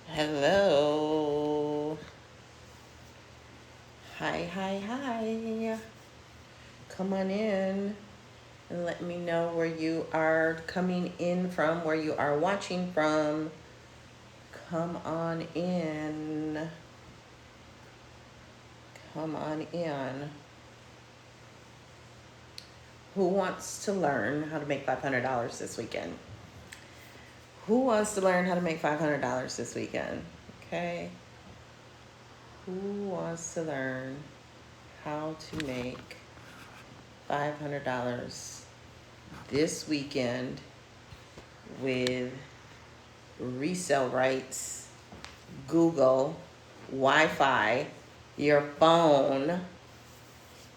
Hello. Hi, hi, hi. Come on in and let me know where you are coming in from, where you are watching from. Come on in. Come on in. Who wants to learn how to make $500 this weekend? Who wants to learn how to make $500 this weekend? Okay. Who wants to learn how to make $500 this weekend with resale rights, Google, Wi-Fi, your phone,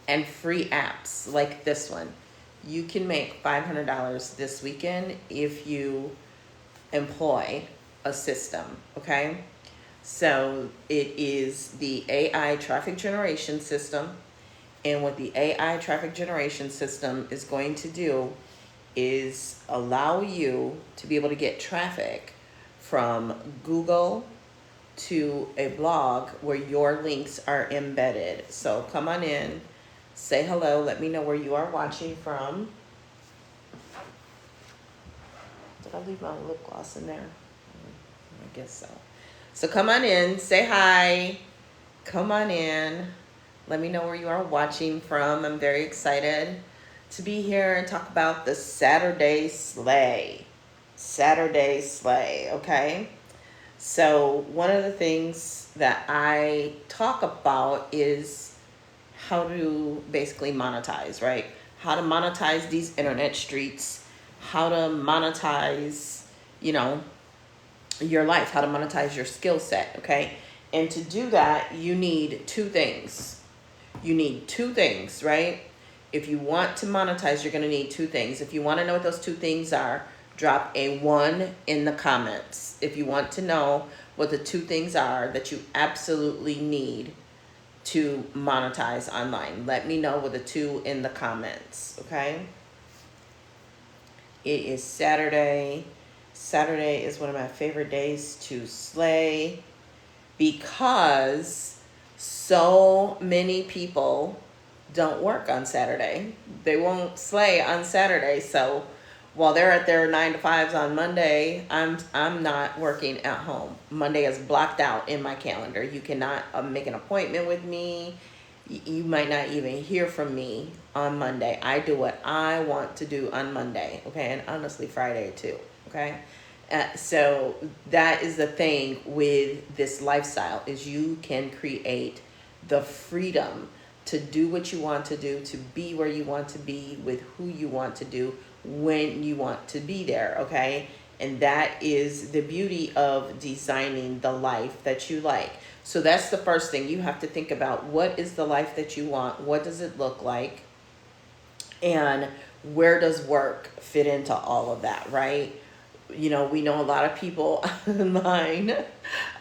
and free apps like this one? You can make $500 this weekend if you employ a system, okay? So it is the AI traffic generation system. And what the AI traffic generation system is going to do is allow you to be able to get traffic from Google to a blog where your links are embedded. So come on in, say hello, let me know where you are watching from. Did I leave my lip gloss in there? I guess so. So come on in, say hi, come on in. Let me know where you are watching from. I'm very excited to be here and talk about the Saturday sleigh. Saturday sleigh, okay? So one of the things that I talk about is how to basically monetize, right? How to monetize these internet streets, how to monetize, you know, your life, how to monetize your skill set, okay? And to do that, you need two things. You need two things, right? If you want to monetize, you're going to need two things. If you want to know what those two things are, drop a 1 in the comments. If you want to know what the two things are that you absolutely need to monetize online, let me know with a 2 in the comments, okay? It is Saturday. Saturday is one of my favorite days to slay because so many people don't work on Saturday. They won't slay on Saturday. So while they're at their 9 to 5s on Monday, I'm not working at home. Monday is blocked out in my calendar. You cannot make an appointment with me. You might not even hear from me on Monday. I do what I want to do on Monday, okay? And honestly, Friday too, okay? So that is the thing with this lifestyle is you can create the freedom to do what you want to do, to be where you want to be, with who you want to do, when you want to be there, okay? And that is the beauty of designing the life that you like. So that's the first thing you have to think about. What is the life that you want? What does it look like? And where does work fit into all of that, right? You know, we know a lot of people online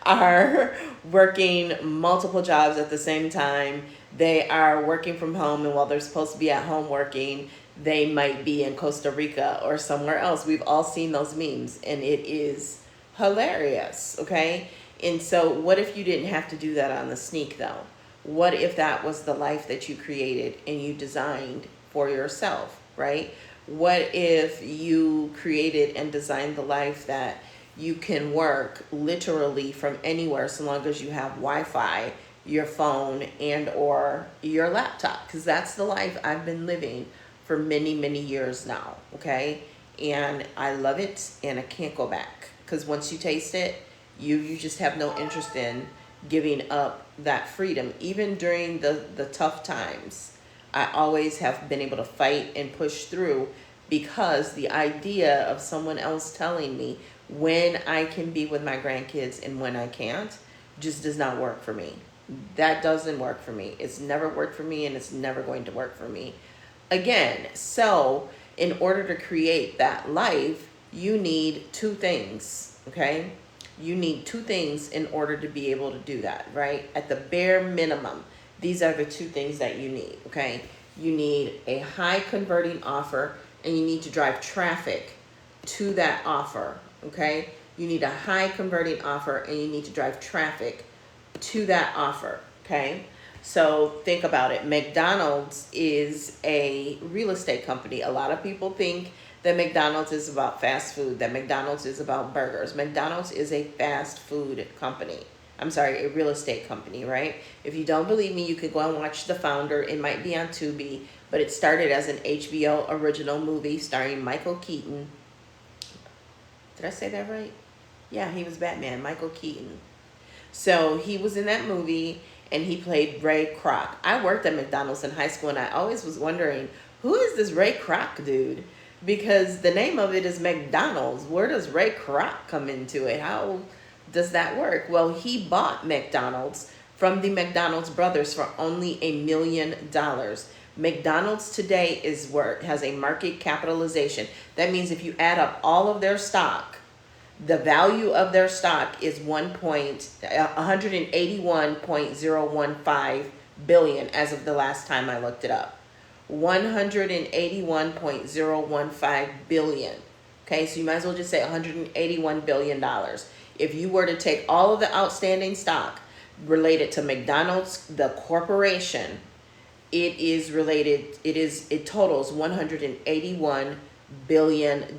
are working multiple jobs at the same time. They are working from home, and while they're supposed to be at home working, they might be in Costa Rica or somewhere else. We've all seen those memes, and it is hilarious, okay? And so, what if you didn't have to do that on the sneak, though? What if that was the life that you created and you designed for yourself, right? What if you created and designed the life that you can work literally from anywhere so long as you have Wi-Fi, your phone, and or your laptop? Because that's the life I've been living for many, many years now, okay? And I love it, and I can't go back. Because once you taste it, you just have no interest in giving up that freedom. Even during the tough times, I always have been able to fight and push through because the idea of someone else telling me when I can be with my grandkids and when I can't just does not work for me. That doesn't work for me. It's never worked for me, and it's never going to work for me again. So in order to create that life, you need two things, okay? You need two things in order to be able to do that, right? At the bare minimum, these are the two things that you need, okay? You need a high converting offer, and you need to drive traffic to that offer, okay? You need a high converting offer, and you need to drive traffic to that offer. Okay. So think about it. McDonald's is a real estate company. A lot of people think that McDonald's is about fast food, that McDonald's is about burgers. McDonald's is a fast food company. I'm sorry, a real estate company, right? If you don't believe me, you could go and watch The Founder. It might be on Tubi, but it started as an HBO original movie starring Michael Keaton. Did I say that right? Yeah, he was Batman, Michael Keaton. So he was in that movie, and he played Ray Kroc. I worked at McDonald's in high school, and I always was wondering, who is this Ray Kroc dude? Because the name of it is McDonald's. Where does Ray Kroc come into it? How does that work? Well, he bought McDonald's from the McDonald's brothers for only $1 million. McDonald's today has a market capitalization. That means if you add up all of their stock, the value of their stock is 181.015 billion as of the last time I looked it up. 181.015 billion. Okay, so you might as well just say $181 billion. If you were to take all of the outstanding stock related to McDonald's, the corporation, it totals $181 billion,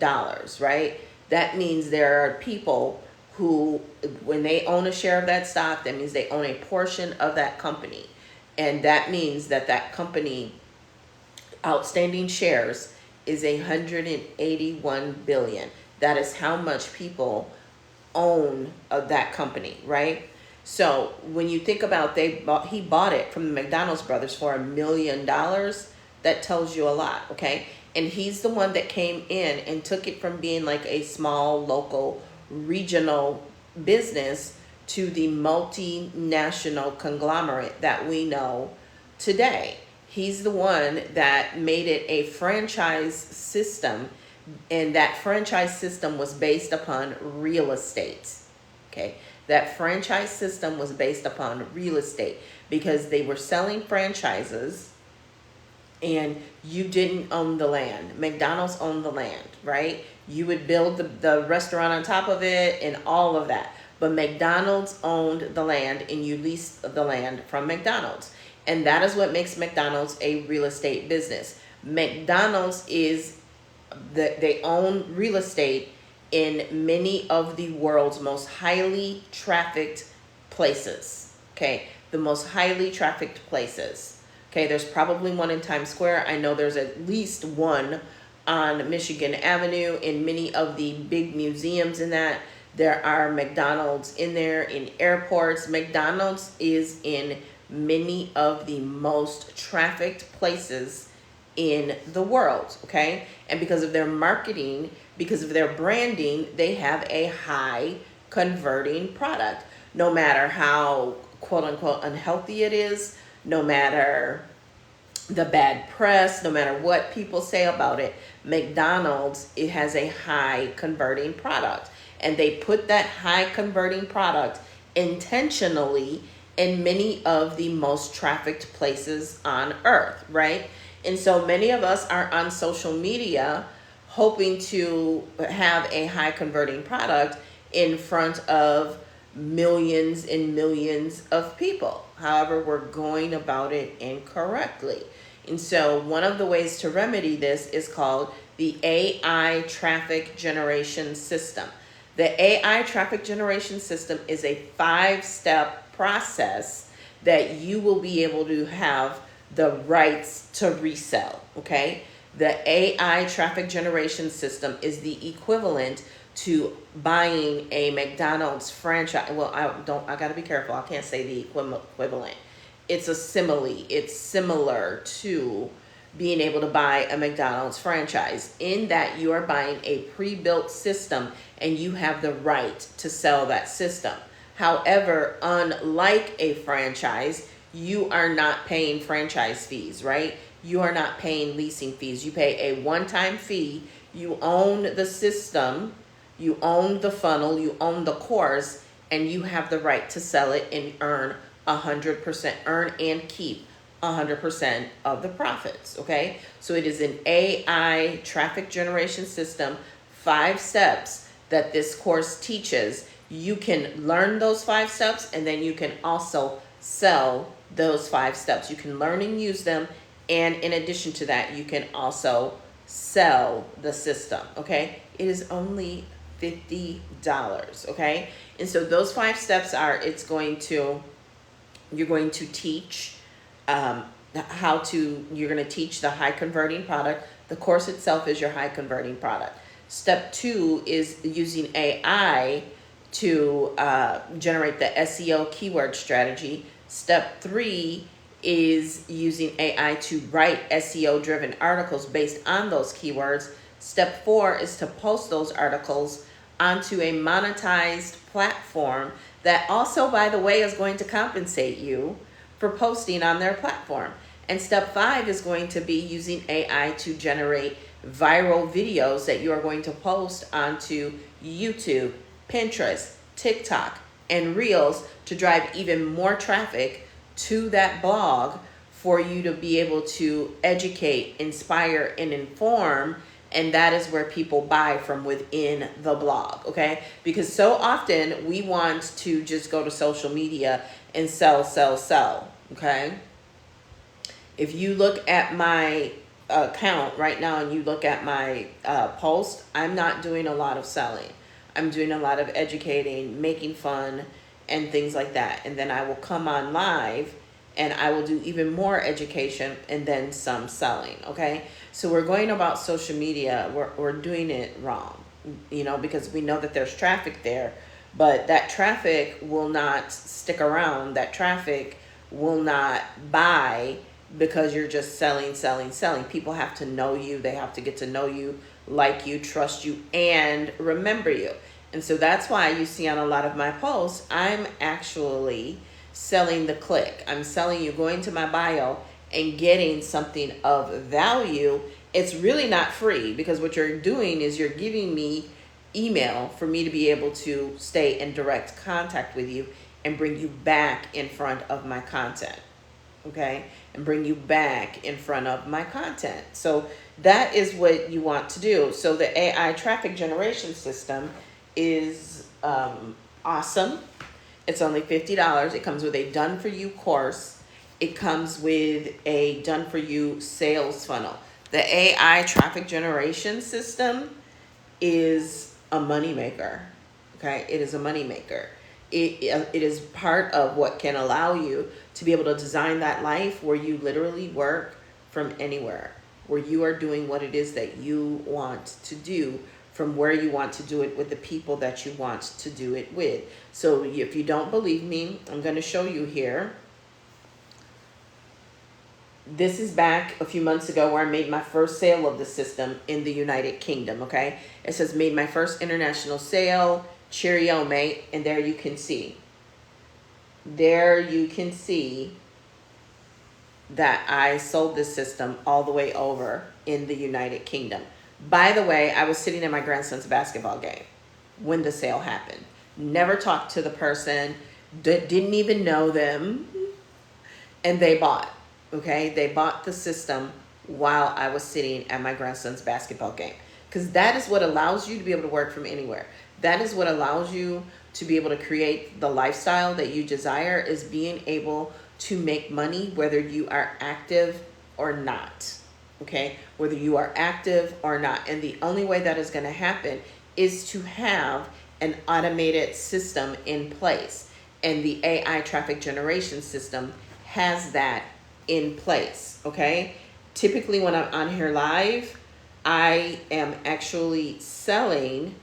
right? That means there are people who, when they own a share of that stock, that means they own a portion of that company. And that means that company outstanding shares is 181 billion. That is how much people own of that company, right? So when you think about he bought it from the McDonald's brothers for $1 million, that tells you a lot, okay? And he's the one that came in and took it from being like a small, local, regional business to the multinational conglomerate that we know today. He's the one that made it a franchise system, and that franchise system was based upon real estate, okay? That franchise system was based upon real estate because they were selling franchises and you didn't own the land. McDonald's owned the land, right? You would build the restaurant on top of it and all of that. But McDonald's owned the land and you leased the land from McDonald's. And that is what makes McDonald's a real estate business. McDonald's they own real estate in many of the world's most highly trafficked places, okay? The most highly trafficked places. Okay, there's probably one in Times Square. I know there's at least one on Michigan Avenue. In many of the big museums in that, there are McDonald's in there, in airports. McDonald's is in many of the most trafficked places in the world, okay? And because of their marketing, because of their branding, they have a high converting product. No matter how quote unquote unhealthy it is, no matter the bad press, no matter what people say about it, McDonald's, it has a high converting product. And they put that high converting product intentionally in many of the most trafficked places on earth, right? And so many of us are on social media hoping to have a high converting product in front of millions and millions of people. However, we're going about it incorrectly. And so one of the ways to remedy this is called the AI traffic generation system. The AI traffic generation system is a 5-step process that you will be able to have the rights to resell, okay? The AI traffic generation system is the equivalent to buying a McDonald's franchise. Well, I gotta be careful. I can't say the equivalent. It's a simile. It's similar to being able to buy a McDonald's franchise in that you are buying a pre-built system and you have the right to sell that system. However, unlike a franchise, you are not paying franchise fees, right? You are not paying leasing fees. You pay a one-time fee. You own the system, you own the funnel, you own the course, and you have the right to sell it and earn 100%, earn and keep 100% of the profits, okay? So it is an AI traffic generation system, 5 steps that this course teaches, you can learn those 5 steps, and then you can also sell those 5 steps. You can learn and use them, and in addition to that, you can also sell the system, okay? It is only $50, okay? And so those 5 steps are, you're going to teach you're going to teach the high converting product. The course itself is your high converting product. Step 2 is using AI to generate the SEO keyword strategy. Step 3 is using AI to write SEO driven articles based on those keywords. Step 4 is to post those articles onto a monetized platform that also, by the way, is going to compensate you for posting on their platform. And step 5 is going to be using AI to generate viral videos that you are going to post onto YouTube, Pinterest, TikTok, and Reels to drive even more traffic to that blog for you to be able to educate, inspire, and inform. And that is where people buy from within the blog, okay? Because so often we want to just go to social media and sell, okay? If you look at my account right now and you look at my post, I'm not doing a lot of selling. I'm doing a lot of educating, making fun, and things like that. And then I will come on live and I will do even more education and then some selling, okay? So we're going about social media, we're doing it wrong, because we know that there's traffic there, but that traffic will not stick around. That traffic will not buy because you're just selling. People have to know you. They have to get to know you, like you, trust you, and remember you. And so that's why you see on a lot of my posts, I'm actually selling the click. I'm selling you going to my bio and getting something of value. It's really not free, because what you're doing is you're giving me email for me to be able to stay in direct contact with you and bring you back in front of my content, okay? And bring you back in front of my content. So that is what you want to do. So the AI traffic generation system is awesome. It's only $50. It comes with a done-for-you course. It comes with a done-for-you sales funnel. The AI traffic generation system is a moneymaker, okay? It is a moneymaker. It is part of what can allow you to be able to design that life where you literally work from anywhere, where you are doing what it is that you want to do from where you want to do it with the people that you want to do it with. So if you don't believe me, I'm going to show you here. This is back a few months ago where I made my first sale of the system in the United Kingdom, okay? It says made my first international sale, cheerio mate, and there you can see. There you can see that I sold this system all the way over in the United Kingdom. By the way, I was sitting at my grandson's basketball game when the sale happened. Never talked to the person, didn't even know them, and they bought. Okay, they bought the system while I was sitting at my grandson's basketball game, because that is what allows you to be able to work from anywhere. That is what allows you to be able to create the lifestyle that you desire, is being able to make money whether you are active or not. Okay, whether you are active or not. And the only way that is going to happen is to have an automated system in place. And the AI traffic generation system has that in place, okay? Typically when I'm on here live, I am actually selling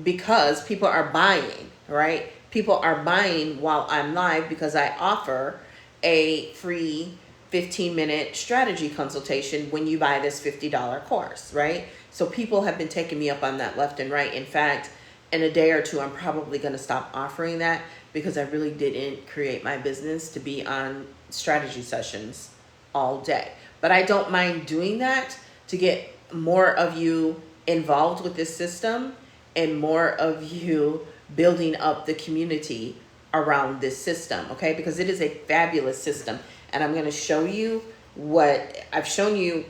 because people are buying, right? People are buying while I'm live because I offer a free 15-minute strategy consultation when you buy this $50 course, right? So people have been taking me up on that left and right. In fact, in a day or two, I'm probably going to stop offering that, because I really didn't create my business to be on strategy sessions all day. But I don't mind doing that to get more of you involved with this system and more of you building up the community around this system, okay? Because it is a fabulous system. And I'm going to show you what I've shown you.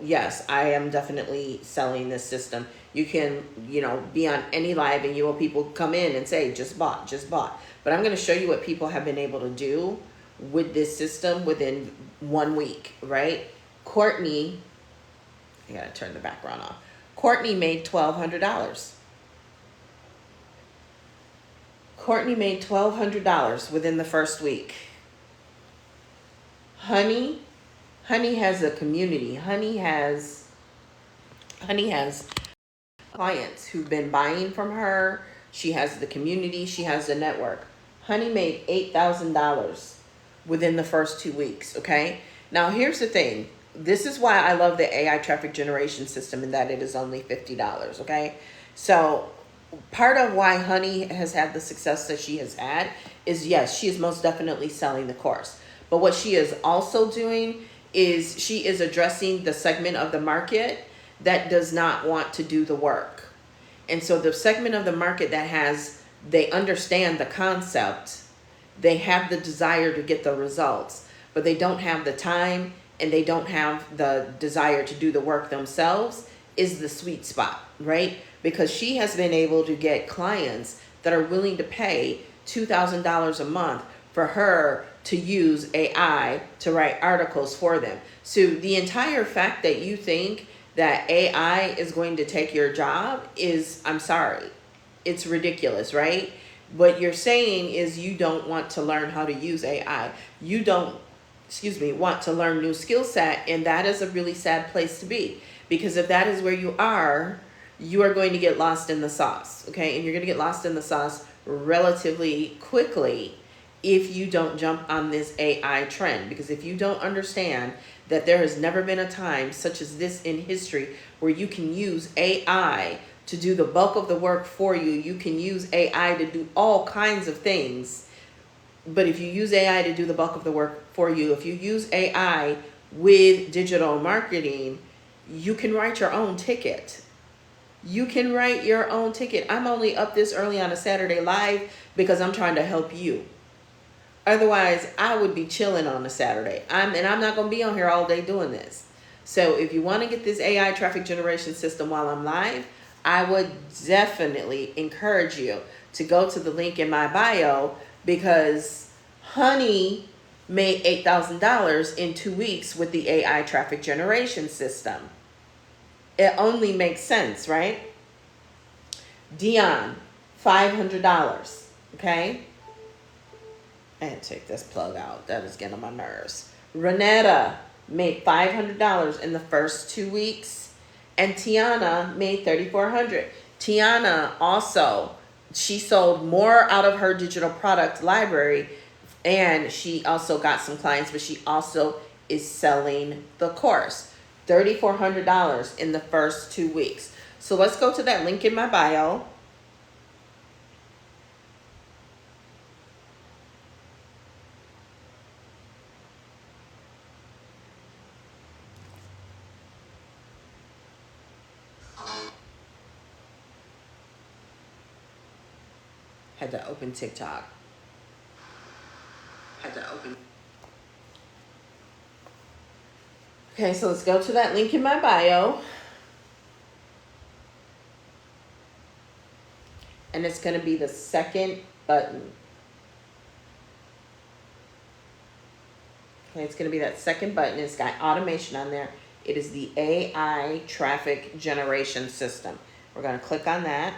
Yes, I am definitely selling this system. You can, you know, be on any live and you will people come in and say, just bought, just bought. But I'm going to show you what people have been able to do with this system within 1 week, right? Courtney, I got to turn the background off. Courtney made $1,200. Courtney made $1,200 within the first week. Honey has a community. Honey has clients who've been buying from her. She has the community. She has the network. Honey made $8,000 within the first 2 weeks. Okay. Now here's the thing. This is why I love the AI traffic generation system, and that it is only $50. Okay. So part of why Honey has had the success that she has had is, yes, she is most definitely selling the course. But what she is also doing is she is addressing the segment of the market that does not want to do the work. And so the segment of the market that they understand the concept, they have the desire to get the results, but they don't have the time and they don't have the desire to do the work themselves, is the sweet spot, right? Because she has been able to get clients that are willing to pay $2,000 a month for her to use AI to write articles for them. So the entire fact that you think that AI is going to take your job is, I'm sorry, it's ridiculous, right? What you're saying is you don't want to learn how to use AI. You don't, want to learn new skill set, and that is a really sad place to be. Because if that is where you are going to get lost in the sauce, okay? And you're going to get lost in the sauce relatively quickly if you don't jump on this AI trend. Because if you don't understand that there has never been a time such as this in history where you can use AI to do the bulk of the work for you, you can use AI to do all kinds of things. But if you use AI to do the bulk of the work for you, if you use AI with digital marketing, you can write your own ticket. You can write your own ticket. I'm only up this early on a Saturday live because I'm trying to help you. Otherwise, I would be chilling on a Saturday. I'm not going to be on here all day doing this. So if you want to get this AI traffic generation system while I'm live, I would definitely encourage you to go to the link in my bio, because Honey made $8,000 in 2 weeks with the AI traffic generation system. It only makes sense, right? Dion, $500, okay? I had to take this plug out. That is getting on my nerves. Renetta made $500 in the first 2 weeks, and Tiana made $3,400. Tiana also, she sold more out of her digital product library, and she also got some clients, but she also is selling the course. $3,400 in the first 2 weeks. So let's go to that link in my bio. Had to open TikTok. Okay, so let's go to that link in my bio. And it's going to be the second button. Okay, it's going to be that second button. It's got automation on there. It is the AI traffic generation system. We're going to click on that.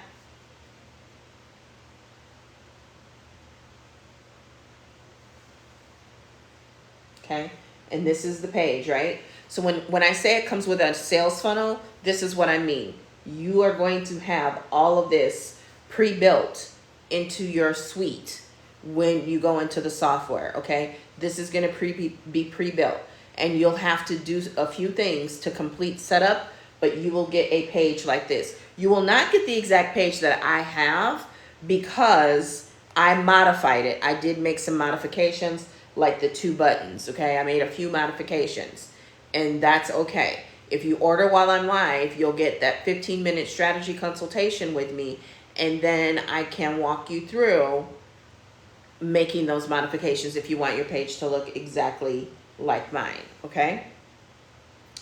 Okay, and this is the page, right? So when I say it comes with a sales funnel, this is what I mean. You are going to have all of this pre-built into your suite when you go into the software, okay? This is going to be pre-built, and you'll have to do a few things to complete setup, but you will get a page like this. You will not get the exact page that I have because I modified it. I did make some modifications, like the 2 buttons, okay? I made a few modifications, and that's okay. If you order while I'm live, you'll get that 15-minute strategy consultation with me, and then I can walk you through making those modifications if you want your page to look exactly like mine, okay?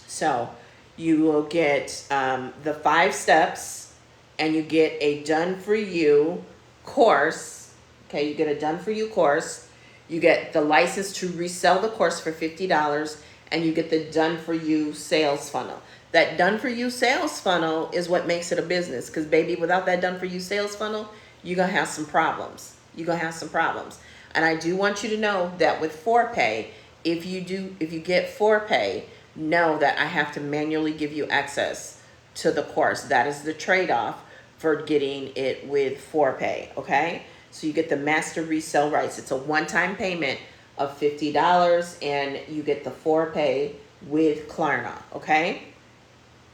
So you will get the 5 steps and you get a done for you course. Okay, you get a done for you course. You get the license to resell the course for $50, and you get the done for you sales funnel. That done for you sales funnel is what makes it a business, because baby, without that done for you sales funnel, you're gonna have some problems. You're gonna have some problems. And I do want you to know that with ForPay, if you get ForPay, know that I have to manually give you access to the course. That is the trade-off for getting it with ForPay, okay? So you get the master resale rights. It's a one-time payment of $50, and you get the ForPay with Klarna, okay?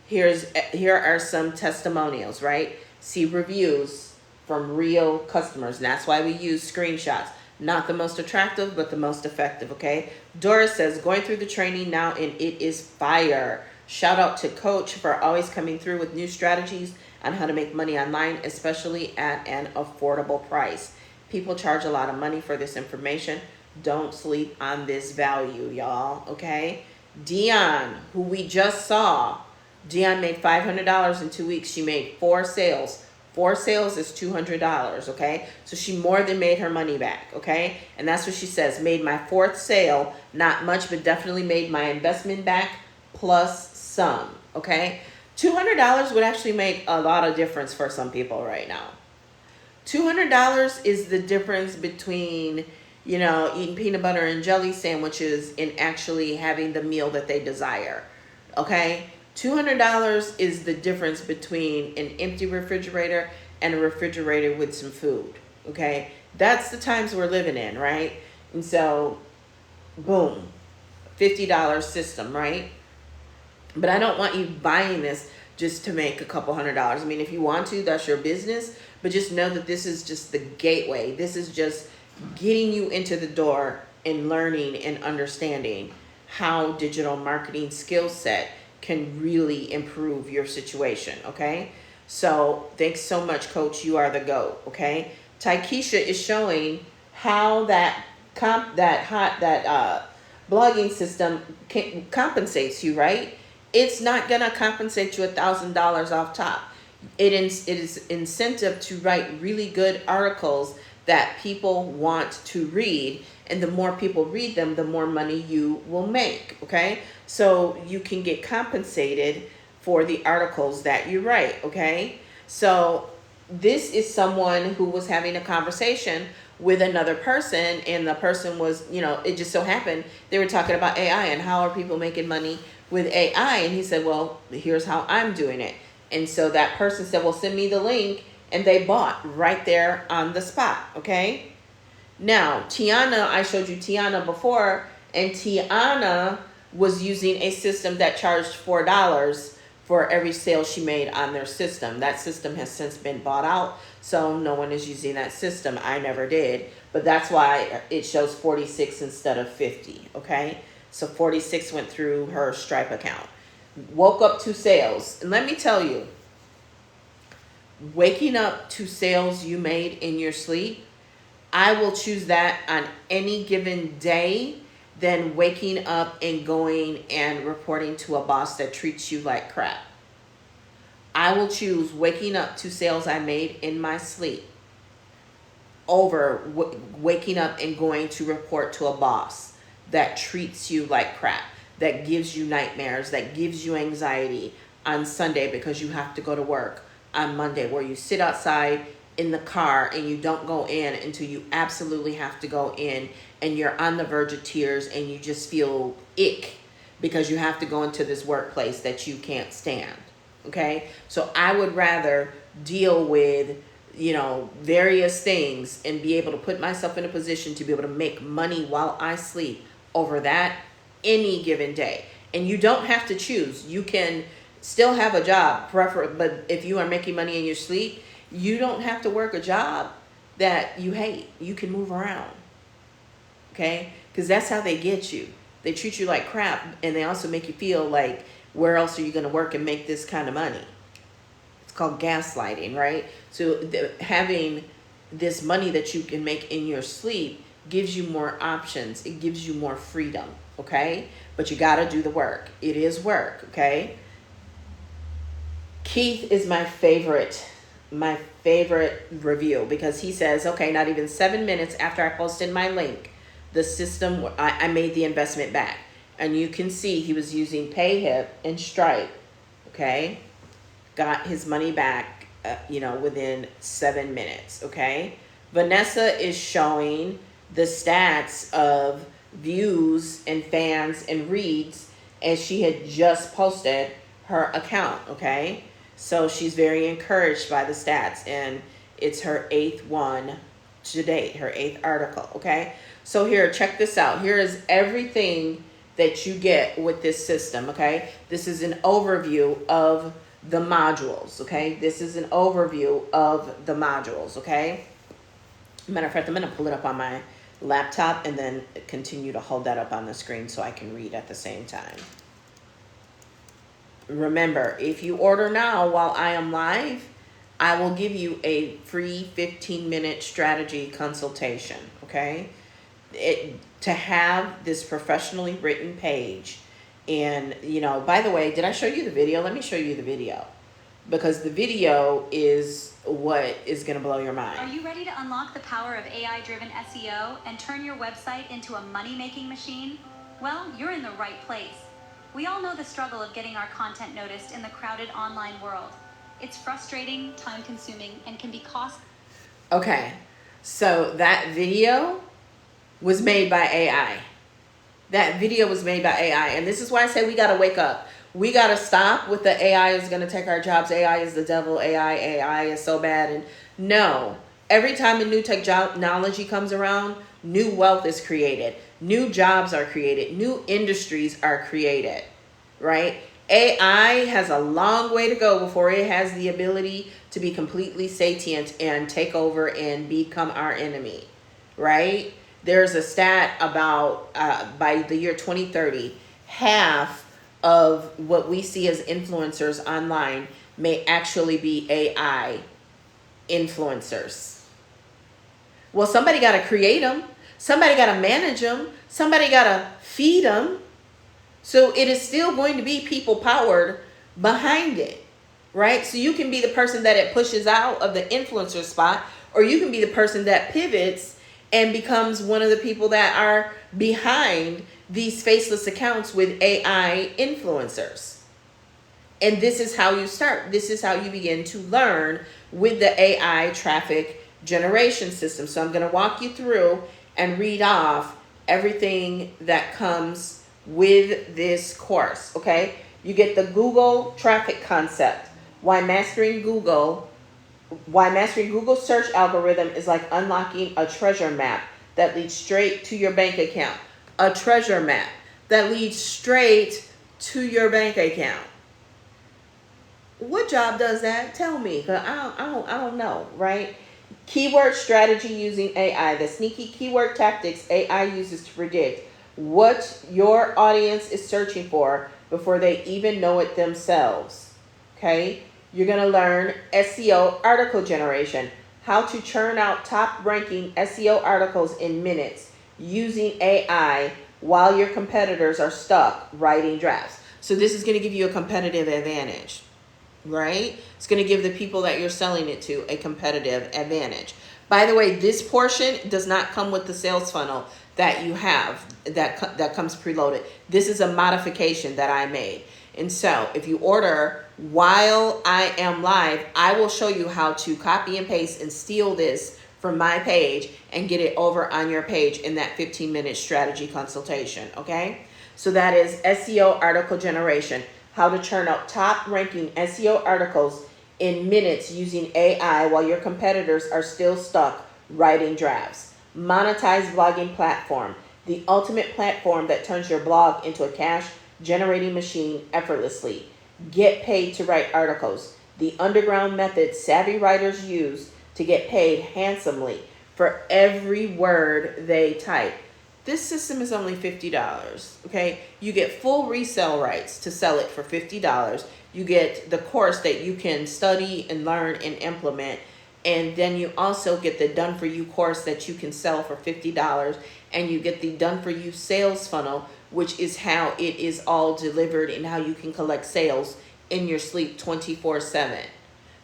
Here are some testimonials, right? See reviews from real customers. And that's why we use screenshots. Not the most attractive, but the most effective, okay? Doris says, going through the training now, and it is fire. Shout out to Coach for always coming through with new strategies on how to make money online, especially at an affordable price. People charge a lot of money for this information. Don't sleep on this value, y'all, okay? Dion, who we just saw, Dion made $500 in 2 weeks. She made 4 sales. 4 sales is $200, okay? So she more than made her money back, okay? And that's what she says. Made my 4th sale, not much, but definitely made my investment back plus some, okay? $200 would actually make a lot of difference for some people right now. $200 is the difference between, you know, eating peanut butter and jelly sandwiches and actually having the meal that they desire, okay? $200 is the difference between an empty refrigerator and a refrigerator with some food, okay? That's the times we're living in, right? And so, boom, $50 system, right? But I don't want you buying this just to make a couple $100. I mean, if you want to, that's your business, but just know that this is just the gateway. This is just getting you into the door and learning and understanding how digital marketing skill set can really improve your situation, okay? So thanks so much, Coach. You are the GOAT, okay? Taikisha is showing how that blogging system compensates you, right? It's not gonna compensate you $1,000 off top. It is incentive to write really good articles that people want to read, and the more people read them, the more money you will make, okay? So you can get compensated for the articles that you write, okay? So this is someone who was having a conversation with another person, and the person was, you know, it just so happened they were talking about AI and how are people making money with AI, and he said, well, here's how I'm doing it. And so that person said, well, send me the link, and they bought right there on the spot, okay? Now, Tiana, I showed you Tiana before, and Tiana was using a system that charged $4 for every sale she made on their system. That system has since been bought out, so no one is using that system. I never did, but that's why it shows 46 instead of 50, okay? So 46 went through her Stripe account. Woke up to sales, and let me tell you, waking up to sales you made in your sleep, I will choose that on any given day than waking up and going and reporting to a boss that treats you like crap. I will choose waking up to sales I made in my sleep over waking up and going to report to a boss that treats you like crap, that gives you nightmares, that gives you anxiety on Sunday because you have to go to work on Monday, where you sit outside in the car and you don't go in until you absolutely have to go in, and you're on the verge of tears and you just feel ick because you have to go into this workplace that you can't stand, okay? So I would rather deal with, you know, various things and be able to put myself in a position to be able to make money while I sleep over that any given day. And you don't have to choose. You can still have a job, but if you are making money in your sleep, you don't have to work a job that you hate. You can move around, okay? Because that's how they get you. They treat you like crap, and they also make you feel like, where else are you going to work and make this kind of money? It's called gaslighting, right? So having this money that you can make in your sleep gives you more options. It gives you more freedom, okay? But you got to do the work. It is work, okay? Keith is my favorite my favorite review, because he says, okay, not even 7 minutes after I posted my link, the system, I made the investment back. And you can see he was using PayHip and Stripe, okay? Got his money back, within 7 minutes, okay? Vanessa is showing the stats of views and fans and reads as she had just posted her account, okay? So she's very encouraged by the stats, and it's her 8th one to date, her 8th article, okay? So here, check this out. Here is everything that you get with this system, okay? This is an overview of the modules, okay? This is an overview of the modules, okay? Matter of fact, I'm going to pull it up on my laptop and then continue to hold that up on the screen so I can read at the same time. Remember, if you order now while I am live, I will give you a free 15-minute strategy consultation, okay? To have this professionally written page. And, by the way, did I show you the video? Let me show you the video, because the video is what is going to blow your mind. Are you ready to unlock the power of AI-driven SEO and turn your website into a money-making machine? Well, you're in the right place. We all know the struggle of getting our content noticed in the crowded online world. It's frustrating, time-consuming, and can be costly. Okay, so that video was made by AI. That video was made by AI. And this is why I say we got to wake up. We got to stop with the AI is going to take our jobs. AI is the devil. AI is so bad. And no, every time a new technology comes around, new wealth is created. New jobs are created. New industries are created, right? AI has a long way to go before it has the ability to be completely sentient and take over and become our enemy, right? There's a stat about by the year 2030, half of what we see as influencers online may actually be AI influencers. Well, somebody got to create them. Somebody got to manage them. Somebody got to feed them. So it is still going to be people powered behind it, right? So you can be the person that it pushes out of the influencer spot, or you can be the person that pivots and becomes one of the people that are behind these faceless accounts with AI influencers. And this is how you start. This is how you begin to learn with the AI traffic generation system. So I'm going to walk you through and read off everything that comes with this course, okay? You get the Google traffic concept, why mastering Google search algorithm is like unlocking a treasure map that leads straight to your bank account. A treasure map that leads straight to your bank account. What job does that? Tell me, because I don't know, right? Keyword strategy using AI, the sneaky keyword tactics AI uses to predict what your audience is searching for before they even know it themselves, okay? You're going to learn SEO article generation, how to churn out top-ranking SEO articles in minutes using AI while your competitors are stuck writing drafts. So this is going to give you a competitive advantage, right? It's going to give the people that you're selling it to a competitive advantage. By the way, this portion does not come with the sales funnel that you have that comes preloaded. This is a modification that I made. And so if you order while I am live, I will show you how to copy and paste and steal this from my page and get it over on your page in that 15-minute strategy consultation, okay? So that is SEO article generation, how to churn out top-ranking SEO articles in minutes using AI while your competitors are still stuck writing drafts. Monetized blogging platform, the ultimate platform that turns your blog into a cash-generating machine effortlessly. Get paid to write articles, the underground method savvy writers use to get paid handsomely for every word they type. This system is only $50, okay? You get full resale rights to sell it for $50. You get the course that you can study and learn and implement. And then you also get the Done For You course that you can sell for $50. And you get the Done For You sales funnel, which is how it is all delivered and how you can collect sales in your sleep 24/7.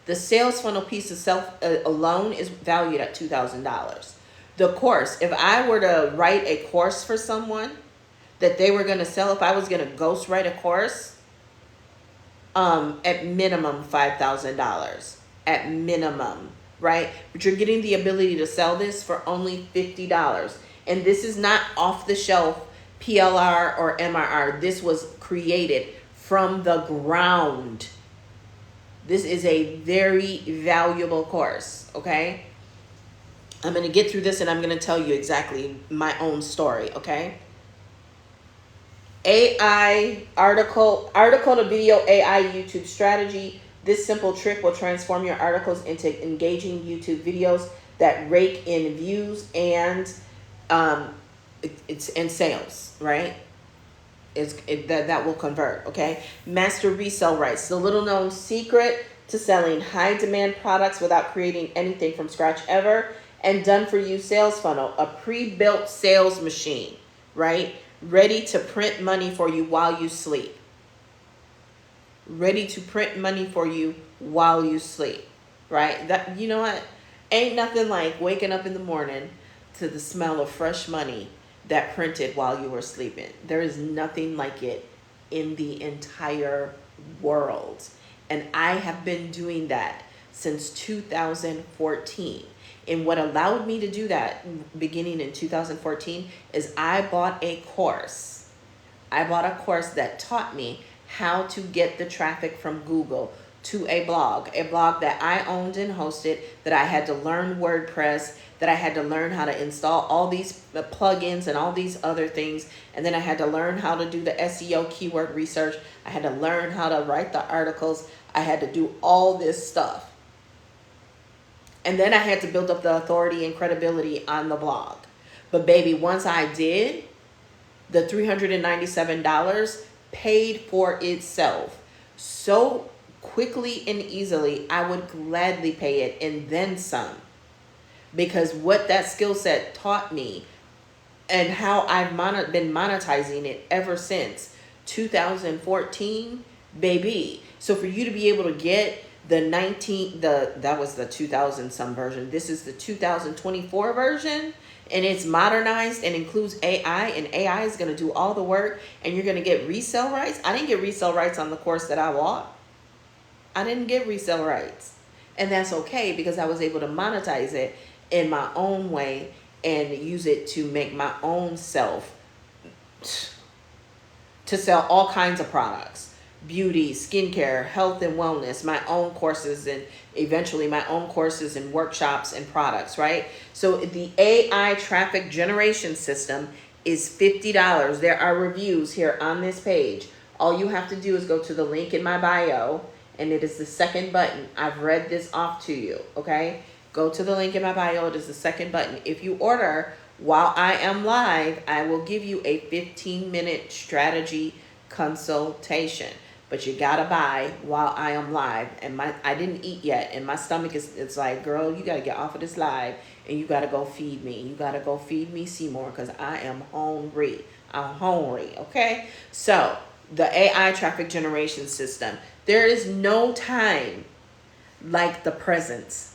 The sales funnel piece itself alone is valued at $2,000. The course, if I were to write a course for someone that they were going to sell, if I was going to ghost write a course, at minimum $5,000, at minimum, right? But you're getting the ability to sell this for only $50. And this is not off the shelf PLR or MRR. This was created from the ground. This is a very valuable course, okay? I'm going to get through this and I'm going to tell you exactly my own story, okay? AI article to video AI YouTube strategy. This simple trick will transform your articles into engaging YouTube videos that rake in views and sales, right? That will convert, okay? Master resale rights. The little known secret to selling high demand products without creating anything from scratch ever. And done for you sales funnel, a pre-built sales machine, right? Ready to print money for you while you sleep. Ready to print money for you while you sleep, right? That, you know what? Ain't nothing like waking up in the morning to the smell of fresh money that printed while you were sleeping. There is nothing like it in the entire world. And I have been doing that since 2014. And what allowed me to do that beginning in 2014 is I bought a course. I bought a course that taught me how to get the traffic from Google to a blog that I owned and hosted, that I had to learn WordPress, that I had to learn how to install all these plugins and all these other things. And then I had to learn how to do the SEO keyword research. I had to learn how to write the articles. I had to do all this stuff. And then I had to build up the authority and credibility on the blog. But baby, once I did, the $397 paid for itself so quickly and easily. I would gladly pay it and then some. Because what that skill set taught me and how I've been monetizing it ever since 2014, baby. So for you to be able to get that was the 2000 some version. This is the 2024 version, and it's modernized and includes AI, and AI is going to do all the work, and you're going to get resale rights. I didn't get resale rights on the course that I bought. I didn't get resale rights, and that's okay because I was able to monetize it in my own way and use it to make my own self to sell all kinds of products. Beauty, skincare, health and wellness, my own courses, and eventually my own courses and workshops and products, right? So the AI traffic generation system is $50. There are reviews here on this page. All you have to do is go to the link in my bio, and it is the second button. I've read this off to you, okay? Go to the link in my bio. It is the second button. If you order while I am live, I will give you a 15-minute strategy consultation. But you gotta buy while I am live, and I didn't eat yet, and my stomach it's like, girl, you gotta get off of this live, and you gotta go feed me. You gotta go feed me Seymour, because I am hungry. I'm hungry, okay? So the AI traffic generation system. There is no time like the present.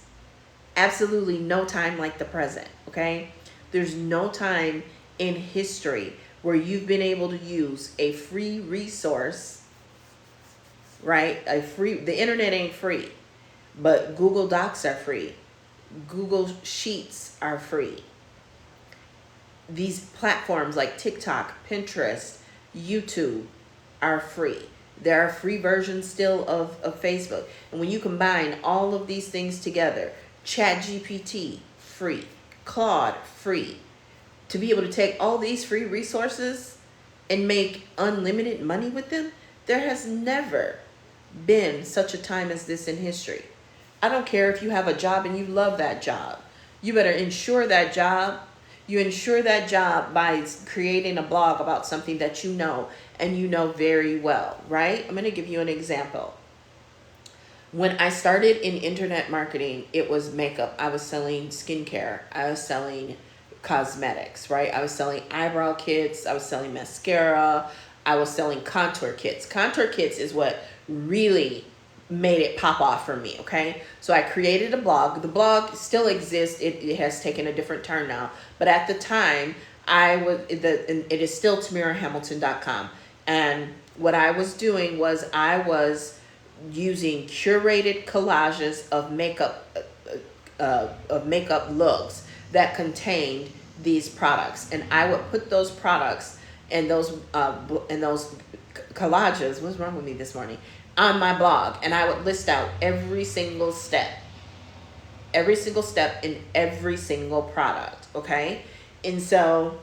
Absolutely no time like the present, okay? There's no time in history where you've been able to use a free resource, right? The internet ain't free, but Google Docs are free. Google Sheets are free. These platforms like TikTok, Pinterest, YouTube are free. There are free versions still of Facebook. And when you combine all of these things together, ChatGPT, free. Claude, free. To be able to take all these free resources and make unlimited money with them, there has never been such a time as this in history. I don't care if you have a job and you love that job. You better insure that job. You insure that job by creating a blog about something that you know and you know very well, right? I'm going to give you an example. When I started in internet marketing, it was makeup. I was selling skincare. I was selling cosmetics, right? I was selling eyebrow kits. I was selling mascara. I was selling contour kits. Contour kits is what really made it pop off for me. Okay, so I created a blog. The blog still exists. It has taken a different turn now, but at the time it is still TamiraHamilton.com. And what I was doing was I was using curated collages of makeup looks that contained these products, and I would put those products and those collages. What's wrong with me this morning? On my blog, and I would list out every single step in every single product. Okay, and so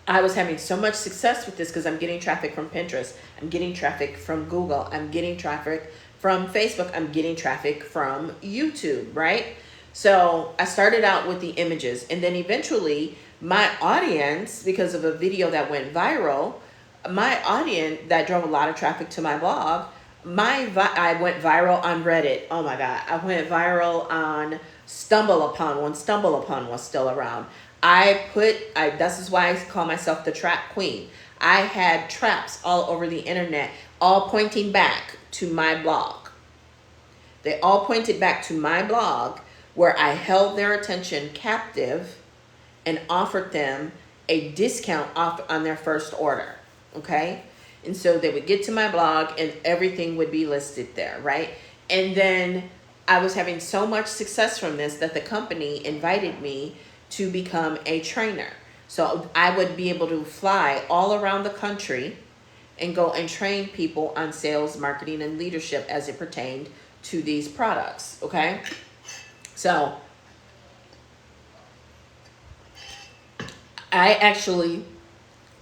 I was having so much success with this because I'm getting traffic from Pinterest, I'm getting traffic from Google, I'm getting traffic from Facebook, I'm getting traffic from YouTube, right? So I started out with the images, and then eventually my audience, because of a video that went viral, my audience that drove a lot of traffic to my blog, I went viral on Reddit. Oh my God. I went viral on Stumble Upon when Stumble Upon was still around. This is why I call myself the trap queen. I had traps all over the internet, all pointing back to my blog. They all pointed back to my blog, where I held their attention captive and offered them a discount off on their first order. Okay? And so they would get to my blog and everything would be listed there, right? And then I was having so much success from this that the company invited me to become a trainer. So I would be able to fly all around the country and go and train people on sales, marketing, and leadership as it pertained to these products, okay? So I actually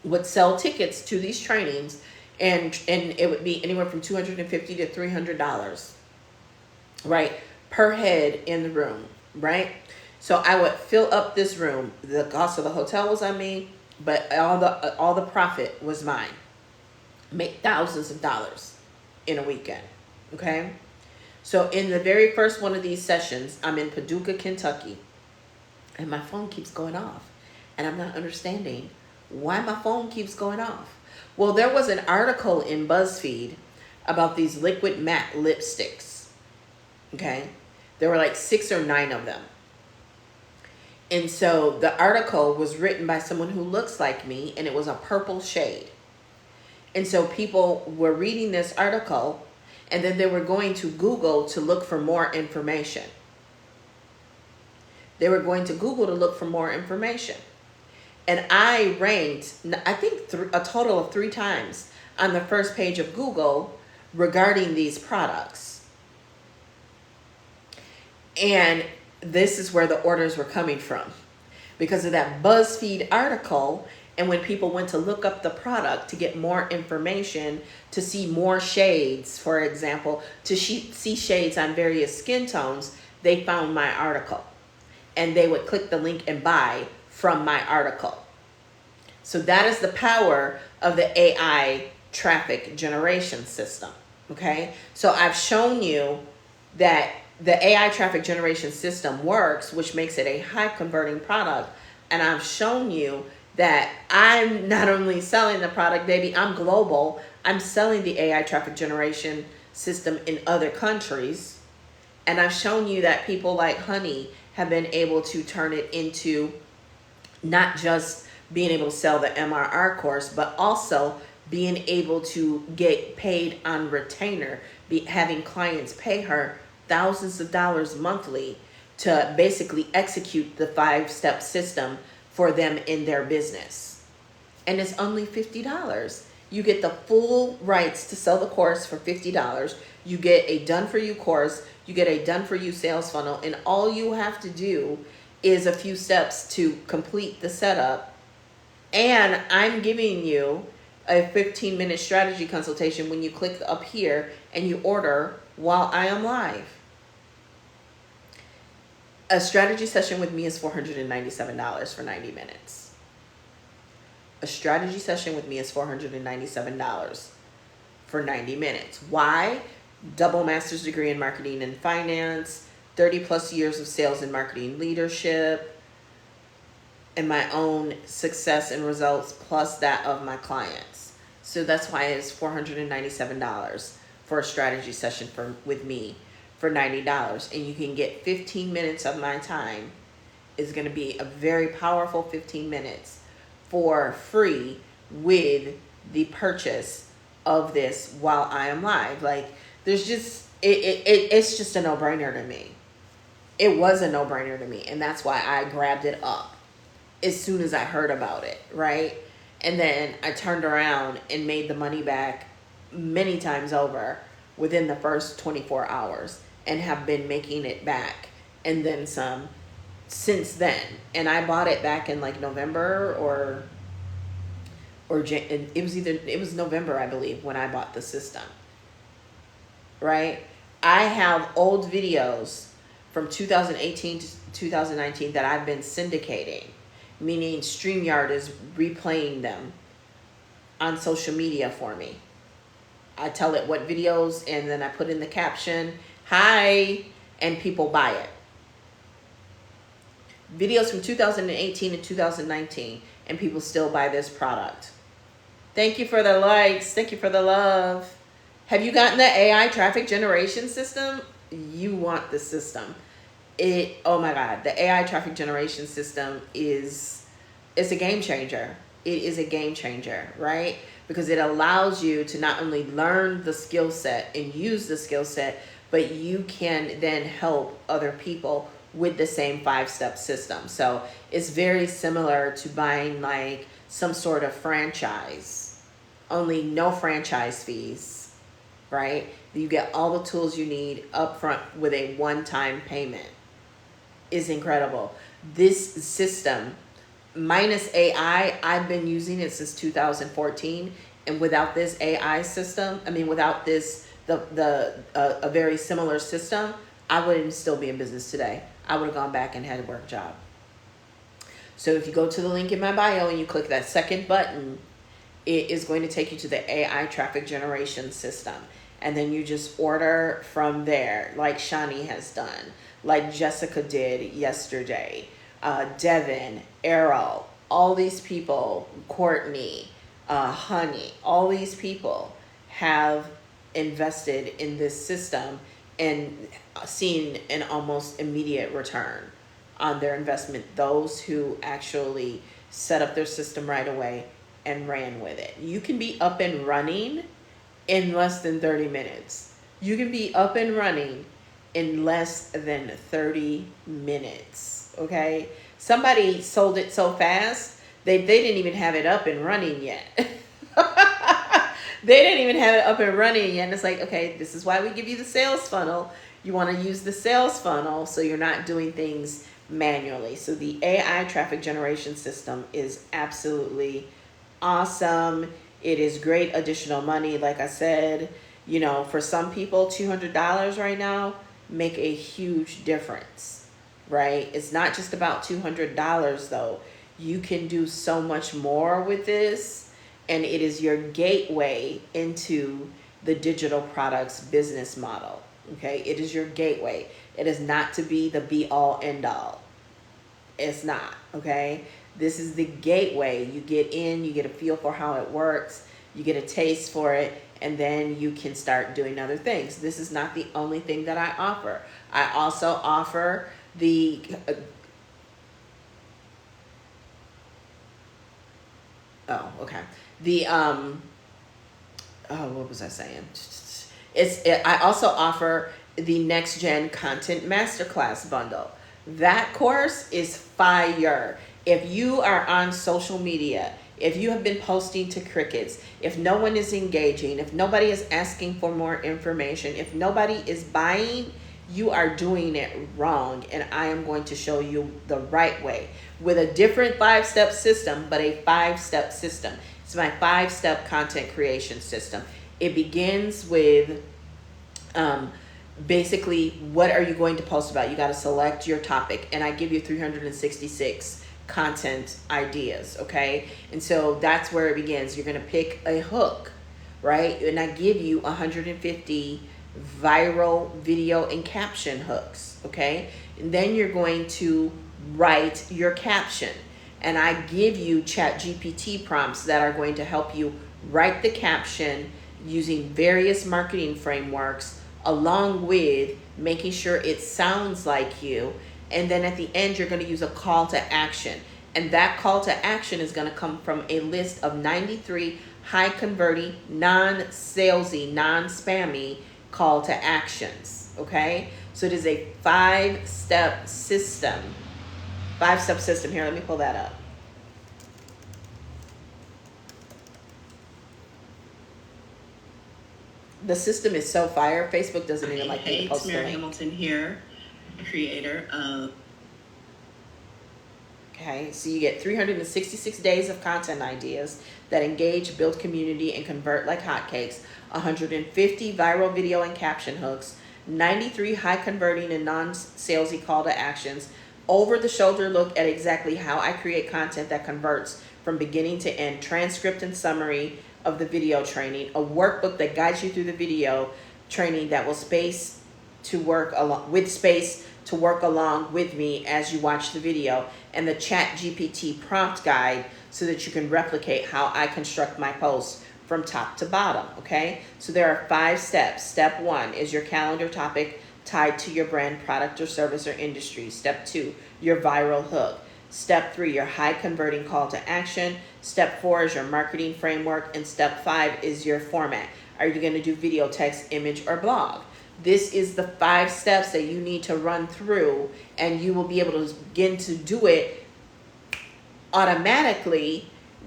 would sell tickets to these trainings, and it would be anywhere from $250 to $300, right, per head in the room, right? So I would fill up this room. The cost of the hotel was on me, but all the profit was mine. Make thousands of dollars in a weekend, okay? So in the very first one of these sessions, I'm in Paducah, Kentucky, and my phone keeps going off, and I'm not understanding why my phone keeps going off. Well, there was an article in BuzzFeed about these liquid matte lipsticks, okay? There were like 6 or 9 of them. And so the article was written by someone who looks like me, and it was a purple shade. And so people were reading this article, and then they were going to Google to look for more information. They were going to Google to look for more information. And I ranked, I think a total of 3 times on the first page of Google regarding these products. And this is where the orders were coming from, because of that BuzzFeed article. And when people went to look up the product to get more information, to see more shades, for example, to see shades on various skin tones, they found my article. And they would click the link and buy from my article. So that is the power of the AI traffic generation system, okay? So I've shown you that the AI traffic generation system works, which makes it a high converting product. And I've shown you that I'm not only selling the product, baby, I'm global. I'm selling the AI traffic generation system in other countries. And I've shown you that people like Honey have been able to turn it into not just being able to sell the MRR course, but also being able to get paid on retainer, having clients pay her thousands of dollars monthly to basically execute the 5-step system for them in their business. And it's only $50. You get the full rights to sell the course for $50. You get a done-for-you course. You get a done-for-you sales funnel. And all you have to do is a few steps to complete the setup. And I'm giving you a 15-minute strategy consultation when you click up here and you order while I am live. A strategy session with me is $497 for 90 minutes. A strategy session with me is $497 for 90 minutes. Why? Double master's degree in marketing and finance, 30 plus years of sales and marketing leadership, and my own success and results plus that of my clients. So that's why it's $497 for a strategy session with me for $90, and you can get 15 minutes of my time. Is going to be a very powerful 15 minutes for free with the purchase of this while I am live. Like, there's just it's just a no-brainer to me. It was a no-brainer to me, and that's why I grabbed it up as soon as I heard about it, right? And then I turned around and made the money back many times over within the first 24 hours and have been making it back and then some since then. And I bought it back in like November or it was November, I believe, when I bought the system, right? I have old videos from 2018 to 2019 that I've been syndicating, meaning StreamYard is replaying them on social media for me. I tell it what videos, and then I put in the caption, hi, and people buy it. Videos from 2018 and 2019, and people still buy this product. Thank you for the likes. Thank you for the love. Have you gotten the AI traffic generation system? You want the system. Oh my God, the AI traffic generation system it's a game changer. It is a game changer, right? Because it allows you to not only learn the skill set and use the skill set, but you can then help other people with the same 5-step system. So it's very similar to buying like some sort of franchise, only no franchise fees, right? You get all the tools you need upfront with a one-time payment. Is incredible. This system, minus AI, I've been using it since 2014, and without this AI system, without this a very similar system, I wouldn't still be in business today. I would have gone back and had a work job. So if you go to the link in my bio and you click that second button, it is going to take you to the AI traffic generation system. And then you just order from there, like Shani has done, like Jessica did yesterday, Devin, Errol, all these people, Courtney, Honey, all these people have invested in this system and seen an almost immediate return on their investment. Those who actually set up their system right away and ran with it. You can be up and running in less than 30 minutes. You can be up and running in less than 30 minutes, okay? Somebody sold it so fast, they didn't even have it up and running yet. They didn't even have it up and running yet. And it's like, okay, this is why we give you the sales funnel. You want to use the sales funnel so you're not doing things manually. So the AI traffic generation system is absolutely awesome. It is great additional money. Like I said, for some people, $200 right now make a huge difference, right? It's not just about $200 though. You can do so much more with this, and it is your gateway into the digital products business model. Okay, it is your gateway. It is not to be the be all end all. It's not, okay? This is the gateway. You get in, you get a feel for how it works, you get a taste for it, and then you can start doing other things. This is not the only thing that I offer. I also offer the what was I saying? I also offer the Next Gen Content Masterclass bundle. That course is fire. If you are on social media, if you have been posting to crickets, if no one is engaging, if nobody is asking for more information, if nobody is buying, you are doing it wrong. And I am going to show you the right way with a different 5-step system, but a 5-step system. It's my 5-step content creation system. It begins with basically, what are you going to post about? You got to select your topic, and I give you 366 content ideas, okay? And so that's where it begins. You're going to pick a hook, right? And I give you 150 viral video and caption hooks, okay? And then you're going to write your caption, and I give you ChatGPT prompts that are going to help you write the caption, using various marketing frameworks, along with making sure it sounds like you. And then at the end, you're going to use a call to action. And that call to action is going to come from a list of 93 high converting, non-salesy, non-spammy call to actions. Okay? So it is a 5-step system. 5-step system. Here, let me pull that up. The system is so fire. Facebook doesn't even like me to post Tamira Hamilton here, creator of. Okay, so you get 366 days of content ideas that engage, build community, and convert like hotcakes, 150 viral video and caption hooks, 93 high converting and non-salesy call to actions, over the shoulder look at exactly how I create content that converts from beginning to end, transcript and summary of the video training, a workbook that guides you through the video training that will space to work along with me as you watch the video, and the Chat GPT prompt guide so that you can replicate how I construct my posts from top to bottom. Okay, so there are 5 steps. Step 1 is your calendar topic tied to your brand, product, or service, or industry. Step 2, your viral hook. Step 3, your high converting call to action. Step 4 is your marketing framework. And step 5 is your format. Are you going to do video, text, image, or blog? This is the 5 steps that you need to run through, and you will be able to begin to do it automatically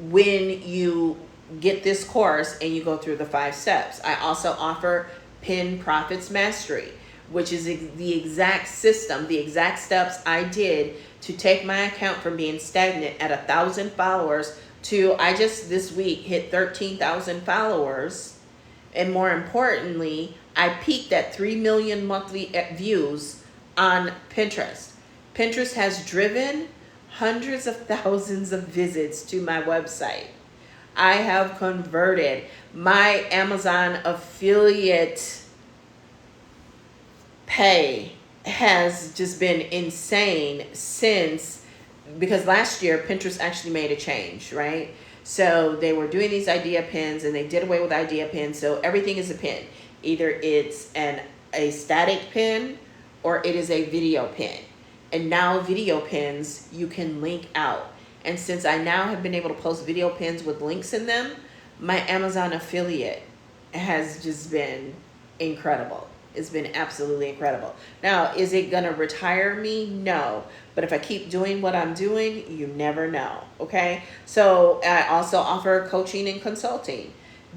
when you get this course and you go through the 5 steps. I also offer Pin Profits Mastery, which is the exact system, the exact steps I did to take my account from being stagnant at 1,000 followers to, I just this week hit 13,000 followers. And more importantly, I peaked at 3 million monthly views on Pinterest. Pinterest has driven hundreds of thousands of visits to my website. I have converted. My Amazon affiliate pay has just been insane because last year Pinterest actually made a change, right? So they were doing these idea pins and they did away with idea pins. So everything is a pin. Either it's a static pin or it is a video pin. And now video pins, you can link out. And since I now have been able to post video pins with links in them, my Amazon affiliate has just been incredible. It's been absolutely incredible. Now, is it going to retire me? No. But if I keep doing what I'm doing, you never know. Okay? So I also offer coaching and consulting.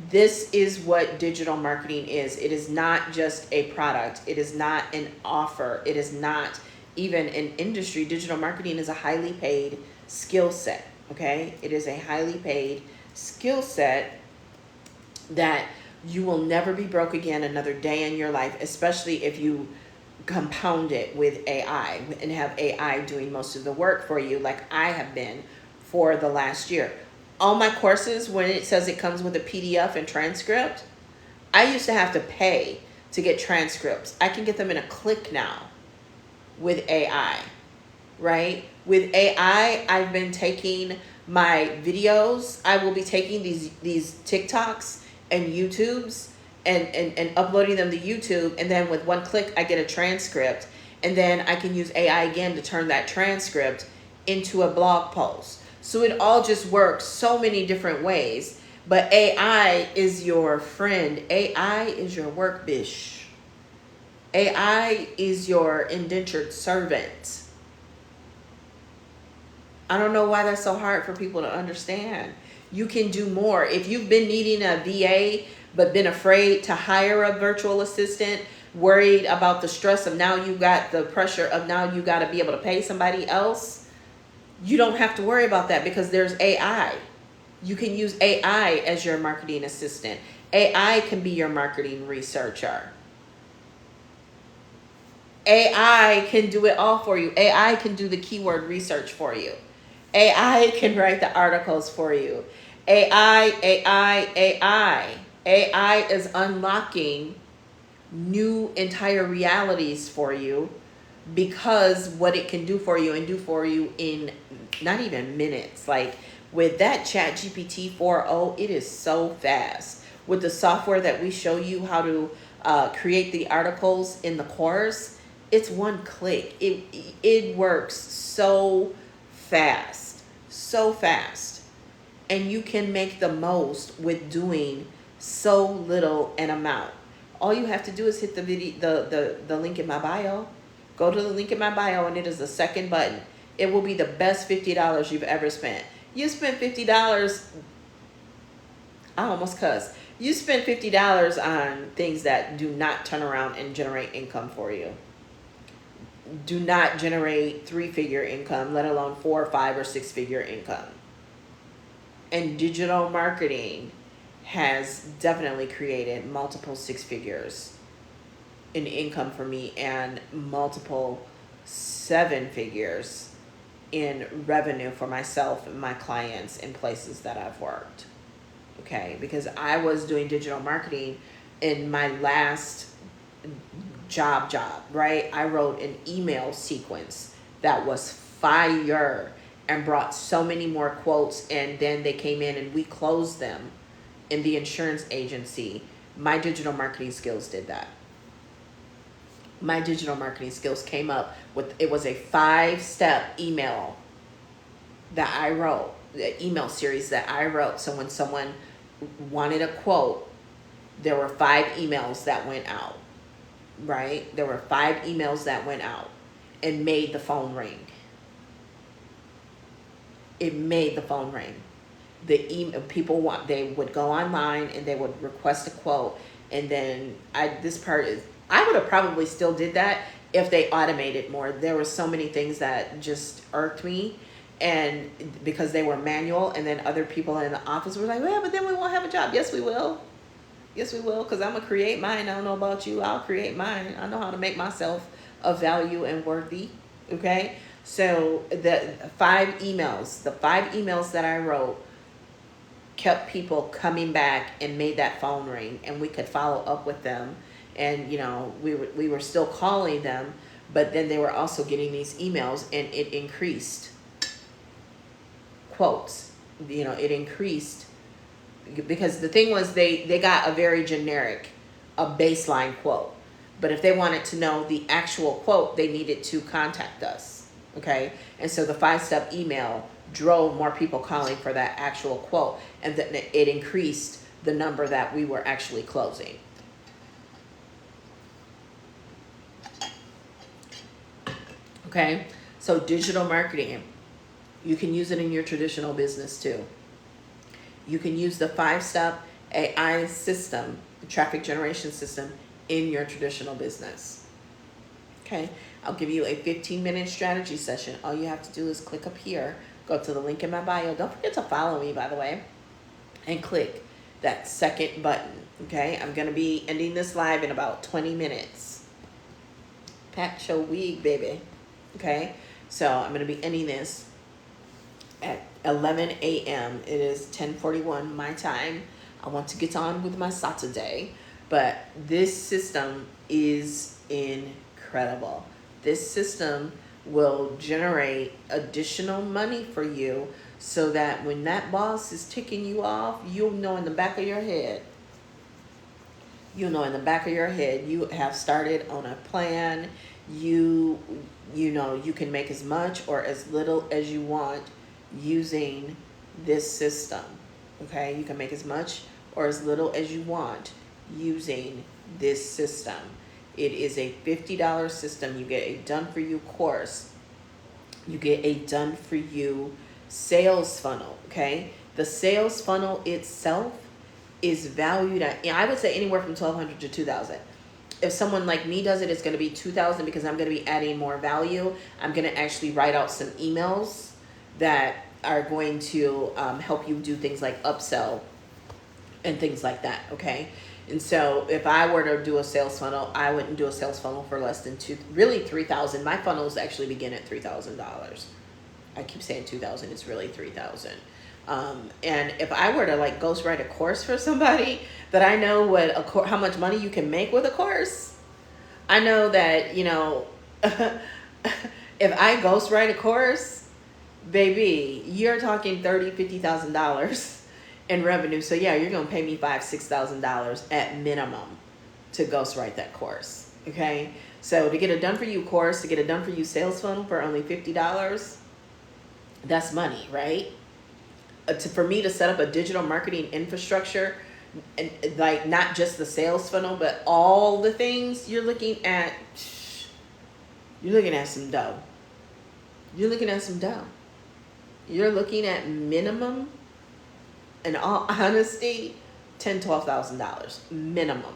This is what digital marketing is. It is not just a product. It is not an offer. It is not even an industry. Digital marketing is a highly paid skill set. Okay? It is a highly paid skill set that you will never be broke again another day in your life, especially if you compound it with AI and have AI doing most of the work for you, like I have been for the last year. All my courses, when it says it comes with a PDF and transcript, I used to have to pay to get transcripts. I can get them in a click now with AI, right? With AI, I've been taking my videos. I will be taking these TikToks and YouTubes and uploading them to YouTube, and then with one click I get a transcript, and then I can use AI again to turn that transcript into a blog post. So it all just works so many different ways. But AI is your friend. AI is your work bish. AI is your indentured servant. I don't know why that's so hard for people to understand. You can do more. If you've been needing a VA but been afraid to hire a virtual assistant, worried about the stress of now you got the pressure of now you got to be able to pay somebody else, you don't have to worry about that because there's AI. You can use AI as your marketing assistant. AI can be your marketing researcher. AI can do it all for you. AI can do the keyword research for you. AI can write the articles for you. AI is unlocking new entire realities for you because what it can do for you and do for you in not even minutes. Like with that Chat GPT 4.0, it is so fast. with the software that we show you how to create the articles in the course, it's one click. It works so fast, so fast, and you can make the most with doing so little an amount. All you have to do is hit the video, the link in my bio. Go to the link in my bio, and it is the second button. It will be the best $50 you've ever spent. You spent $50. I almost cussed. You spent $50 on things that do not turn around and generate income for you. Do not generate 3-figure income, let alone 4, 5, or 6-figure income. And digital marketing has definitely created multiple 6 figures in income for me and multiple 7 figures in revenue for myself and my clients in places that I've worked. Okay, because I was doing digital marketing in my last job, right? I wrote an email sequence that was fire and brought so many more quotes, and then they came in and we closed them in the insurance agency. My digital marketing skills did that. My digital marketing skills came up with, it was a 5-step email that I wrote, the email series that I wrote. So when someone wanted a quote, there were 5 emails that went out, right? There were 5 emails that went out and made the phone ring. It made the phone ring. The email people they would go online and they would request a quote, and then I would have probably still did that if they automated more. There were so many things that just irked me, and because they were manual, and then other people in the office were like, well, but then we won't have a job. Yes, we will. Yes, we will, because I'm going to create mine. I don't know about you. I'll create mine. I know how to make myself of value and worthy, okay? So the 5 emails that I wrote kept people coming back and made that phone ring, and we could follow up with them. And, we were still calling them, but then they were also getting these emails, and it increased quotes. It increased because the thing was they got a very generic, a baseline quote. But if they wanted to know the actual quote, they needed to contact us. Okay. And so the 5-step email drove more people calling for that actual quote. And then it increased the number that we were actually closing. Okay. So digital marketing, you can use it in your traditional business too. You can use the 5-step AI system, the traffic generation system, in your traditional business. Okay, I'll give you a 15-minute strategy session. All you have to do is click up here, go to the link in my bio. Don't forget to follow me, by the way, and click that second button. Okay, I'm going to be ending this live in about 20 minutes. Pack your wig, baby. Okay, so I'm going to be ending this at 11 a.m. It is 10:41 my time. I want to get on with my Saturday, but this system is incredible. This system will generate additional money for you so that when that boss is ticking you off, you'll know in the back of your head, you have started on a plan. You can make as much or as little as you want using this system. Okay, you can make as much or as little as you want using this system. It is a $50 system. You get a done-for-you course. You get a done-for-you sales funnel, okay? The sales funnel itself is valued at, I would say, anywhere from $1,200 to $2,000. If someone like me does it, it's going to be $2,000 because I'm going to be adding more value. I'm going to actually write out some emails that are going to help you do things like upsell and things like that, okay? And so if I were to do a sales funnel, I wouldn't do a sales funnel for less than $3,000. My funnels actually begin at $3,000. I keep saying $2,000, it's really $3,000. And if I were to like ghostwrite a course for somebody that I know how much money you can make with a course, I know that, if I ghostwrite a course, baby, you're talking $30,000, $50,000 in revenue. So yeah, you're gonna pay me $5,000-$6,000 at minimum to ghostwrite that course. Okay, so to get a done for you course, to get a done for you sales funnel for only $50, that's money, right? For me to set up a digital marketing infrastructure, and like not just the sales funnel, but all the things, you're looking at some dough. You're looking at some dough. You're looking at minimum, in all honesty, $10,000-$12,000 minimum,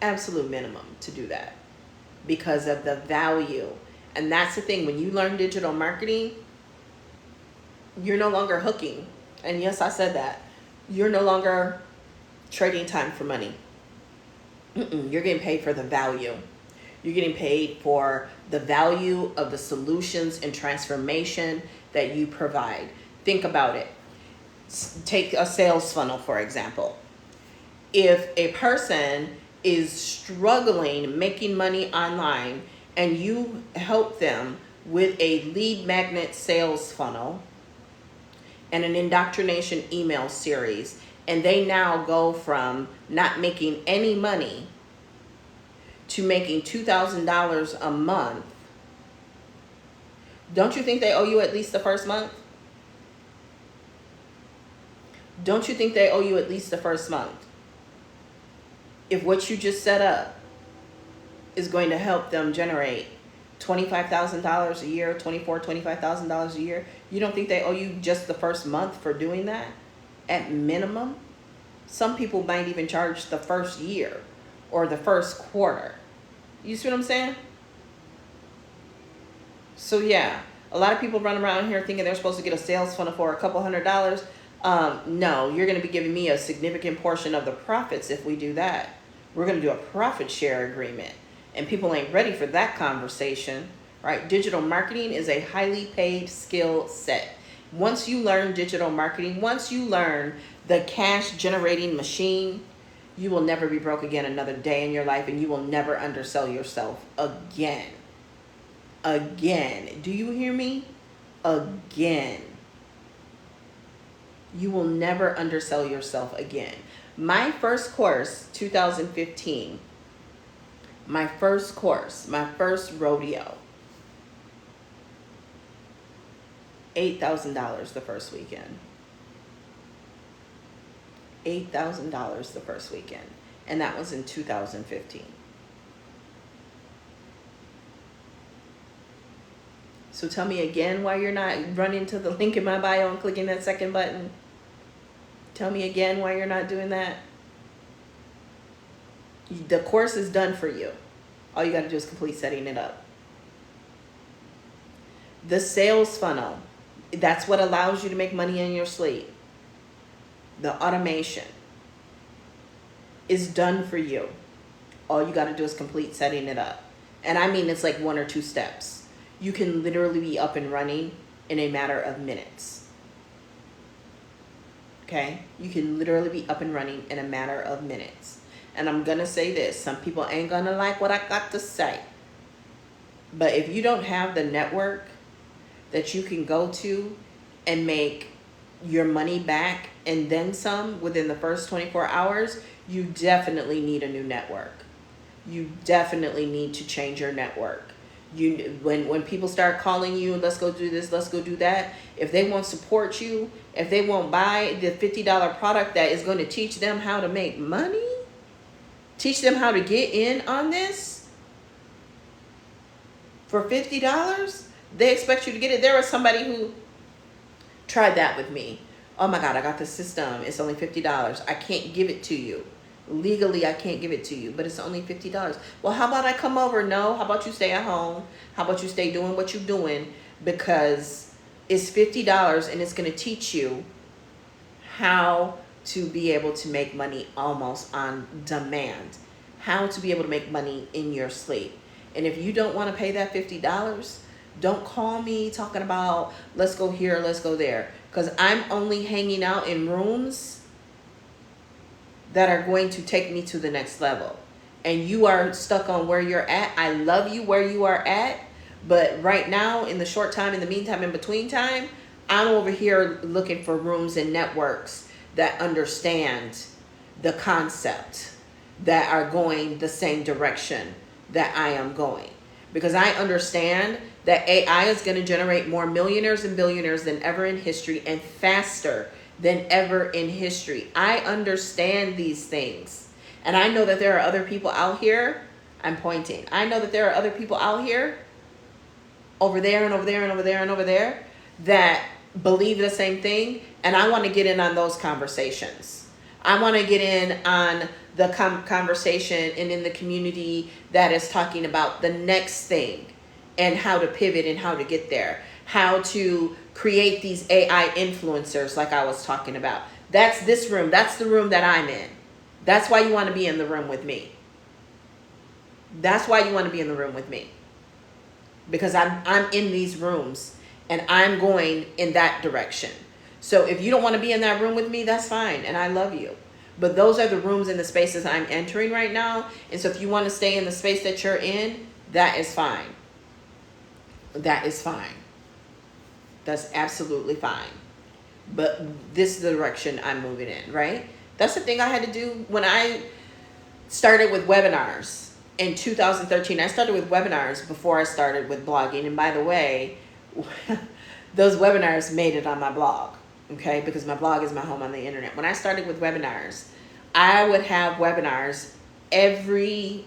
absolute minimum to do that, because of the value. And that's the thing, when you learn digital marketing, you're no longer hooking. And yes, I said that. You're no longer trading time for money. You're getting paid for the value. You're getting paid for the value of the solutions and transformation that you provide. Think about it. Take a sales funnel, for example. If a person is struggling making money online and you help them with a lead magnet sales funnel and an indoctrination email series, and they now go from not making any money to making $2,000 a month, don't you think they owe you at least the first month? Don't you think they owe you at least the first month? If what you just set up is going to help them generate $25,000 a year, $25,000 a year, you don't think they owe you just the first month for doing that at minimum? Some people might even charge the first year or the first quarter. You see what I'm saying? So yeah, a lot of people run around here thinking they're supposed to get a sales funnel for a couple $100. No, you're going to be giving me a significant portion of the profits if we do that. We're going to do a profit share agreement. And people ain't ready for that conversation, right? Digital marketing is a highly paid skill set. Once you learn digital marketing, once you learn the cash generating machine, you will never be broke again another day in your life, and you will never undersell yourself again. Again. Do you hear me? Again. You will never undersell yourself again. My first course, 2015, my first course, my first rodeo, $8,000 the first weekend. $8,000 the first weekend. And that was in 2015. So tell me again why you're not running to the link in my bio and clicking that second button. Tell me again why you're not doing that. The course is done for you. All you got to do is complete setting it up. The sales funnel, that's what allows you to make money in your sleep. The automation is done for you. All you got to do is complete setting it up. And I mean, it's like 1 or 2 steps. You can literally be up and running in a matter of minutes. Okay? You can literally be up and running in a matter of minutes. And I'm going to say this. Some people ain't going to like what I got to say. But if you don't have the network that you can go to and make your money back and then some within the first 24 hours, you definitely need a new network. You definitely need to change your network. When people start calling you, let's go do this, let's go do that, if they won't support you, if they won't buy the $50 product that is going to teach them how to make money, teach them how to get in on this for $50, they expect you to get it. There was somebody who tried that with me. Oh my God, I got the system. It's only $50. I can't give it to you. Legally, I can't give it to you, but it's only $50. Well, how about I come over? No, how about you stay at home? How about you stay doing what you're doing? Because it's $50 and it's going to teach you how to be able to make money almost on demand. How to be able to make money in your sleep. And if you don't want to pay that $50, don't call me talking about let's go here, let's go there. Because I'm only hanging out in rooms that are going to take me to the next level. And you are stuck on where you're at. I love you where you are at. But right now, in the short time, in the meantime, in between time, I'm over here looking for rooms and networks that understand the concept, that are going the same direction that I am going. Because I understand that AI is going to generate more millionaires and billionaires than ever in history, and faster than ever in history. I understand these things. And I know that there are other people out here. I'm pointing. I know that there are other people out here, over there and over there and over there and over there, that believe the same thing. And I want to get in on those conversations. I want to get in on the conversation and in the community that is talking about the next thing and how to pivot and how to get there, how to create these AI influencers like I was talking about. That's this room. That's the room that I'm in. That's why you want to be in the room with me. That's why you want to be in the room with me. Because I'm in these rooms and I'm going in that direction. So if you don't want to be in that room with me, that's fine. And I love you. But those are the rooms and the spaces I'm entering right now. And so if you want to stay in the space that you're in, that is fine. That is fine. That's absolutely fine. But this is the direction I'm moving in, right? That's the thing I had to do when I started with webinars in 2013. I started with webinars before I started with blogging. And by the way, those webinars made it on my blog, okay? Because my blog is my home on the internet. When I started with webinars, I would have webinars every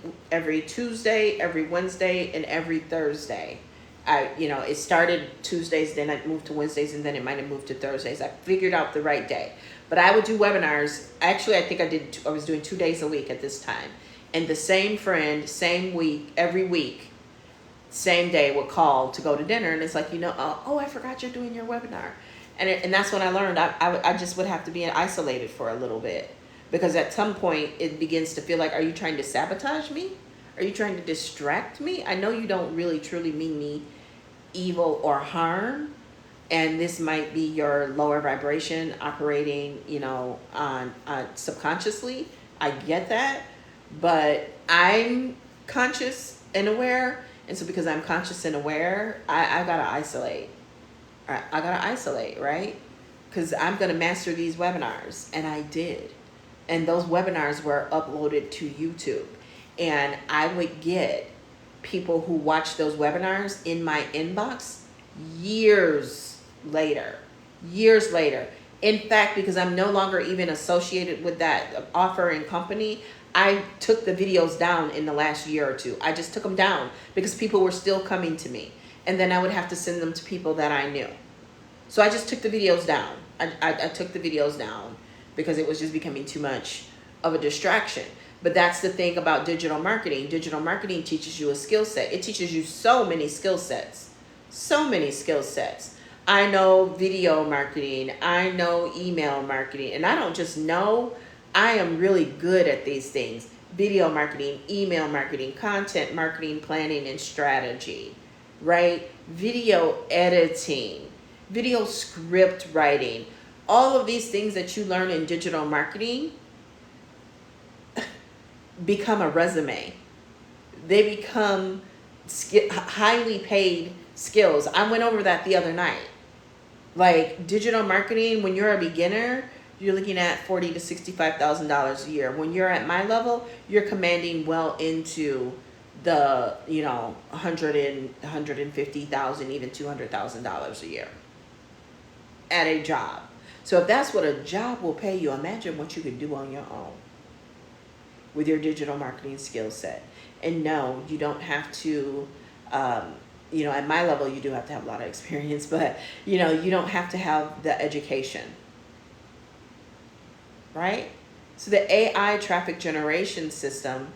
Tuesday, every Wednesday, and every Thursday. It started Tuesdays, then I moved to Wednesdays, and then it might have moved to Thursdays. I figured out the right day. But I would do webinars. Actually, I think I was doing 2 days a week at this time. And the same friend, same week, every week, same day would call to go to dinner. And it's like, I forgot you're doing your webinar. And that's when I learned I just would have to be isolated for a little bit. Because at some point, it begins to feel like, are you trying to sabotage me? Are you trying to distract me? I know you don't really truly mean me evil or harm, and this might be your lower vibration operating, on subconsciously. I get that, but I'm conscious and aware, and so because I'm conscious and aware, I gotta isolate. I gotta isolate, right? Because I'm gonna master these webinars, and I did, and those webinars were uploaded to YouTube, and I would get people who watched those webinars in my inbox years later. In fact, because I'm no longer even associated with that offer and company, I took the videos down in the last year or two. I just took them down because people were still coming to me. And then I would have to send them to people that I knew. So I just took the videos down. I took the videos down because it was just becoming too much of a distraction. But that's the thing about digital marketing. Digital marketing teaches you a skill set. It teaches you so many skill sets. So many skill sets. I know video marketing. I know email marketing. And I don't just know. I am really good at these things. Video marketing, email marketing, content marketing, planning, and strategy. Right? Video editing. Video script writing. All of these things that you learn in digital marketing become a resume. They become highly paid skills. I went over that the other night. Like digital marketing, when you're a beginner, you're looking at $40,000 to $65,000 a year. When you're at my level, you're commanding well into the $150,000, even $200,000 a year at a job. So if that's what a job will pay you, imagine what you could do on your own with your digital marketing skill set. And no, you don't have to, at my level, you do have to have a lot of experience, but, you don't have to have the education, right? So the AI traffic generation system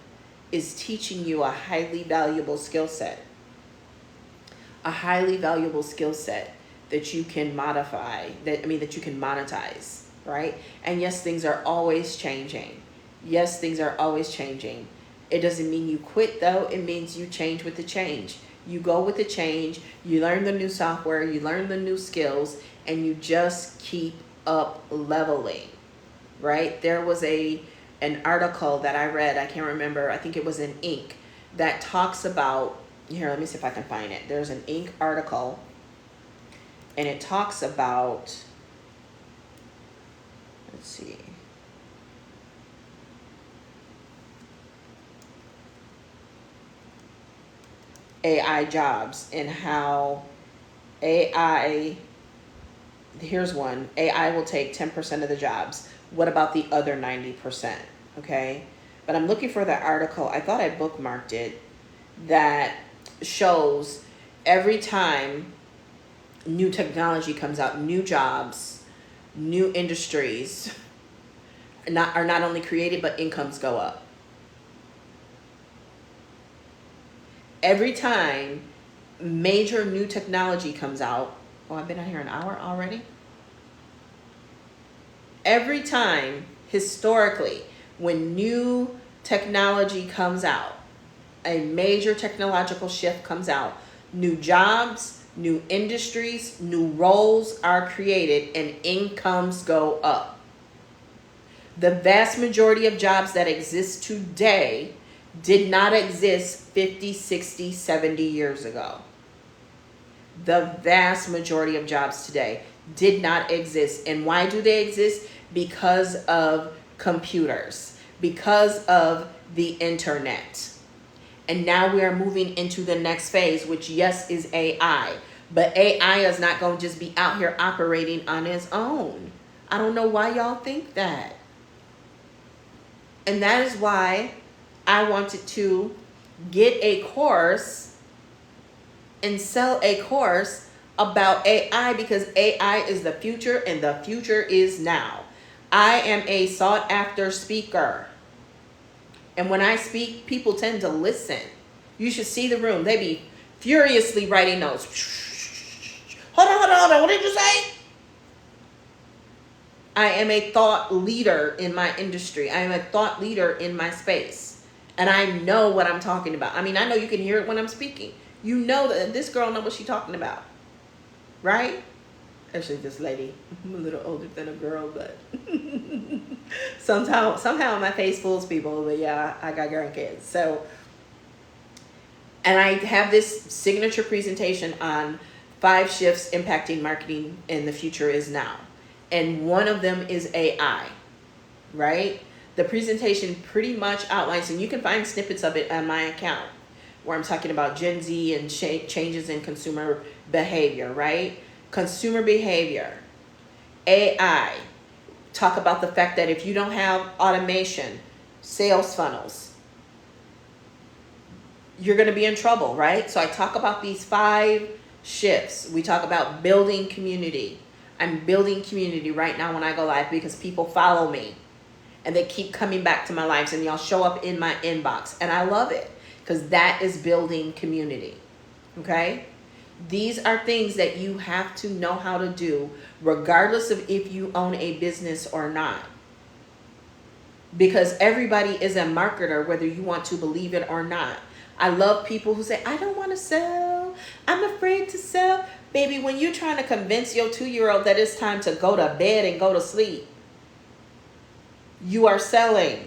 is teaching you a highly valuable skill set, that you can that you can monetize, right? And yes, things are always changing. It doesn't mean you quit though. It means you change with the change. You go with the change, you learn the new software, you learn the new skills, and you just keep up leveling, right? There was an article that I read, I can't remember, I think it was in Inc., that talks about, here, let me see if I can find it. There's an Inc. article, and it talks about, Let's see. AI jobs and how AI, here's one, AI will take 10% of the jobs. What about the other 90%? Okay. But I'm looking for the article. I thought I bookmarked it, that shows every time new technology comes out, new jobs, new industries are not only created, but incomes go up. Every time major new technology comes out, oh, I've been out here an hour already. Every time, historically, when new technology comes out, a major technological shift comes out, new jobs, new industries, new roles are created, and incomes go up. The vast majority of jobs that exist today did not exist 50, 60, 70 years ago. The vast majority of jobs today did not exist. And why do they exist? Because of computers, because of the internet. And now we are moving into the next phase, which, yes, is AI. But AI is not going to just be out here operating on its own. I don't know why y'all think that. And that is why I wanted to get a course and sell a course about AI, because AI is the future and the future is now. I am a sought after speaker. And when I speak, people tend to listen. You should see the room. They be furiously writing notes. Hold on. What did you say? I am a thought leader in my industry. I am a thought leader in my space. And I know what I'm talking about. I mean, I know you can hear it when I'm speaking. You know that this girl knows what she's talking about. Right? Actually, this lady, I'm a little older than a girl, but somehow my face fools people. But yeah, I got grandkids. So, and I have this signature presentation on 5 shifts impacting marketing and the future is now. And one of them is AI, right? The presentation pretty much outlines, and you can find snippets of it on my account, where I'm talking about Gen Z and changes in consumer behavior, right? Consumer behavior, AI, talk about the fact that if you don't have automation, sales funnels, you're going to be in trouble, right? So I talk about these 5 shifts. We talk about building community. I'm building community right now when I go live, because people follow me and they keep coming back to my lives, and y'all show up in my inbox, and I love it, because that is building community. Okay? These are things that you have to know how to do, regardless of if you own a business or not. Because everybody is a marketer, whether you want to believe it or not. I love people who say, I don't want to sell. I'm afraid to sell. Baby, when you're trying to convince your 2-year-old that it's time to go to bed and go to sleep, you are selling.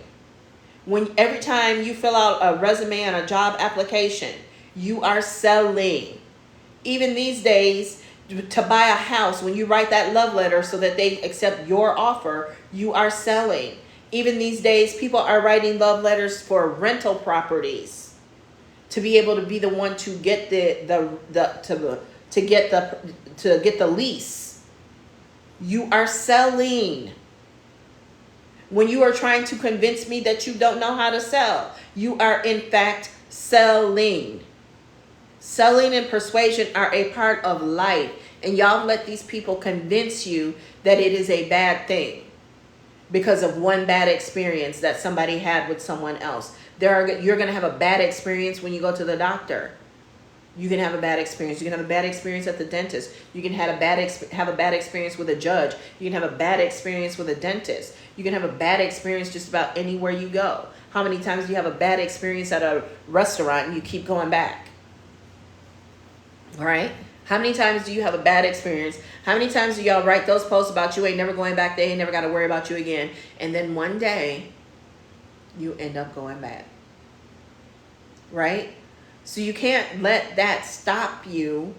Every time you fill out a resume and a job application, you are selling. Even these days, to buy a house, when you write that love letter so that they accept your offer, you are selling. Even these days, people are writing love letters for rental properties to be able to be the one to get to get the lease. You are selling. When you are trying to convince me that you don't know how to sell, you are in fact selling. Selling and persuasion are a part of life. And y'all let these people convince you that it is a bad thing because of one bad experience that somebody had with someone else. You're going to have a bad experience when you go to the doctor. You can have a bad experience. You can have a bad experience at the dentist. You can have a bad experience with a judge. You can have a bad experience with a dentist. You can have a bad experience just about anywhere you go. How many times do you have a bad experience at a restaurant and you keep going back? All right? How many times do you have a bad experience? How many times do y'all write those posts about you ain't never going back? They ain't never got to worry about you again. And then one day, you end up going back. Right? So you can't let that stop you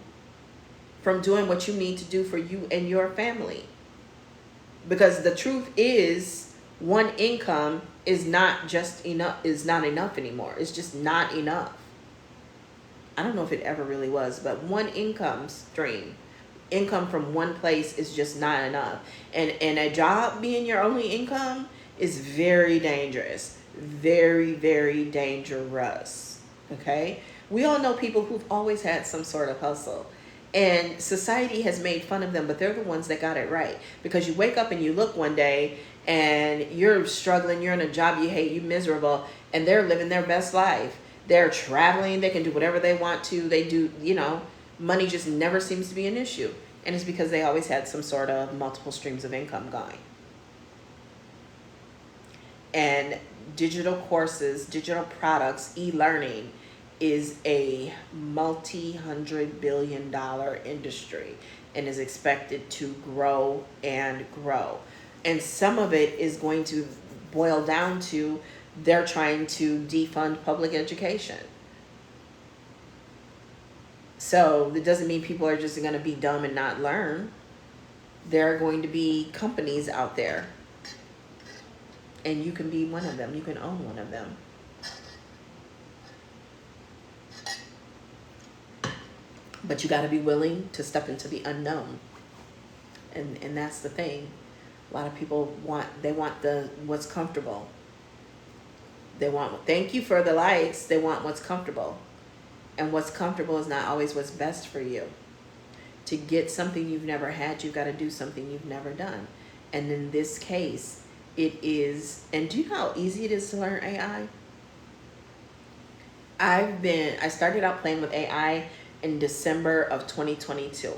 from doing what you need to do for you and your family. Because the truth is, one income is not just enough, is not enough anymore. It's just not enough. I don't know if it ever really was, but one income stream, income from one place is just not enough. And a job being your only income is very dangerous. Very, very dangerous. Okay? We all know people who've always had some sort of hustle. And society has made fun of them, but they're the ones that got it right. Because you wake up and you look one day and you're struggling, you're in a job you hate, you're miserable, and they're living their best life. They're traveling, they can do whatever they want to. They do, money just never seems to be an issue. And it's because they always had some sort of multiple streams of income going. And digital courses, digital products, e-learning is a multi-$100 billion industry and is expected to grow and grow. And some of it is going to boil down to they're trying to defund public education. So that doesn't mean people are just going to be dumb and not learn. There are going to be companies out there, and you can be one of them. You can own one of them. But you got to be willing to step into the unknown. And that's the thing. A lot of people want what's comfortable. Thank you for the likes. They want what's comfortable. And what's comfortable is not always what's best for you. To get something you've never had, you've got to do something you've never done. And in this case, it is, and do you know how easy it is to learn AI? I started out playing with AI in December of 2022.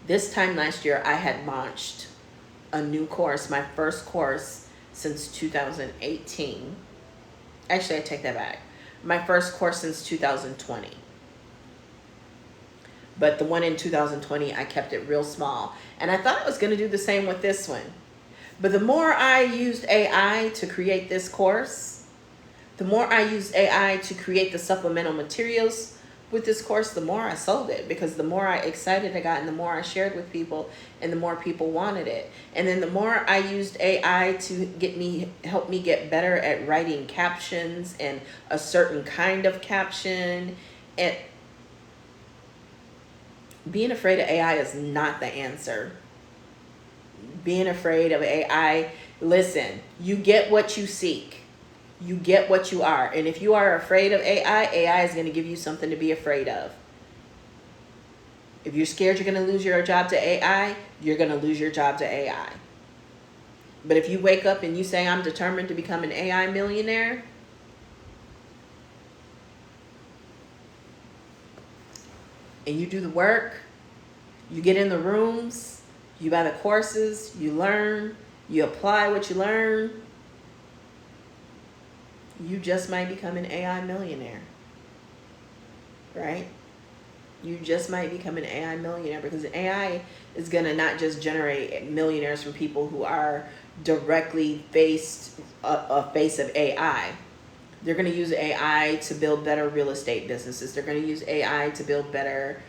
This time last year, I had launched a new course, my first course since 2018. Actually, I take that back. My first course since 2020. But the one in 2020, I kept it real small. And I thought I was going to do the same with this one. But the more I used AI to create this course, the more I used AI to create the supplemental materials with this course, the more I sold it. Because the more excited I got and the more I shared with people and the more people wanted it. And then the more I used AI to help me get better at writing captions and a certain kind of caption. And being afraid of AI is not the answer. Being afraid of AI, listen, you get what you seek. You get what you are. And if you are afraid of AI, AI is going to give you something to be afraid of. If you're scared you're going to lose your job to AI, you're going to lose your job to AI. But if you wake up and you say, I'm determined to become an AI millionaire, and you do the work, you get in the rooms, you buy the courses, you learn, you apply what you learn, you just might become an AI millionaire, right? You just might become an AI millionaire, because AI is going to not just generate millionaires from people who are directly a face of AI. They're going to use AI to build better real estate businesses. They're going to use AI to build better,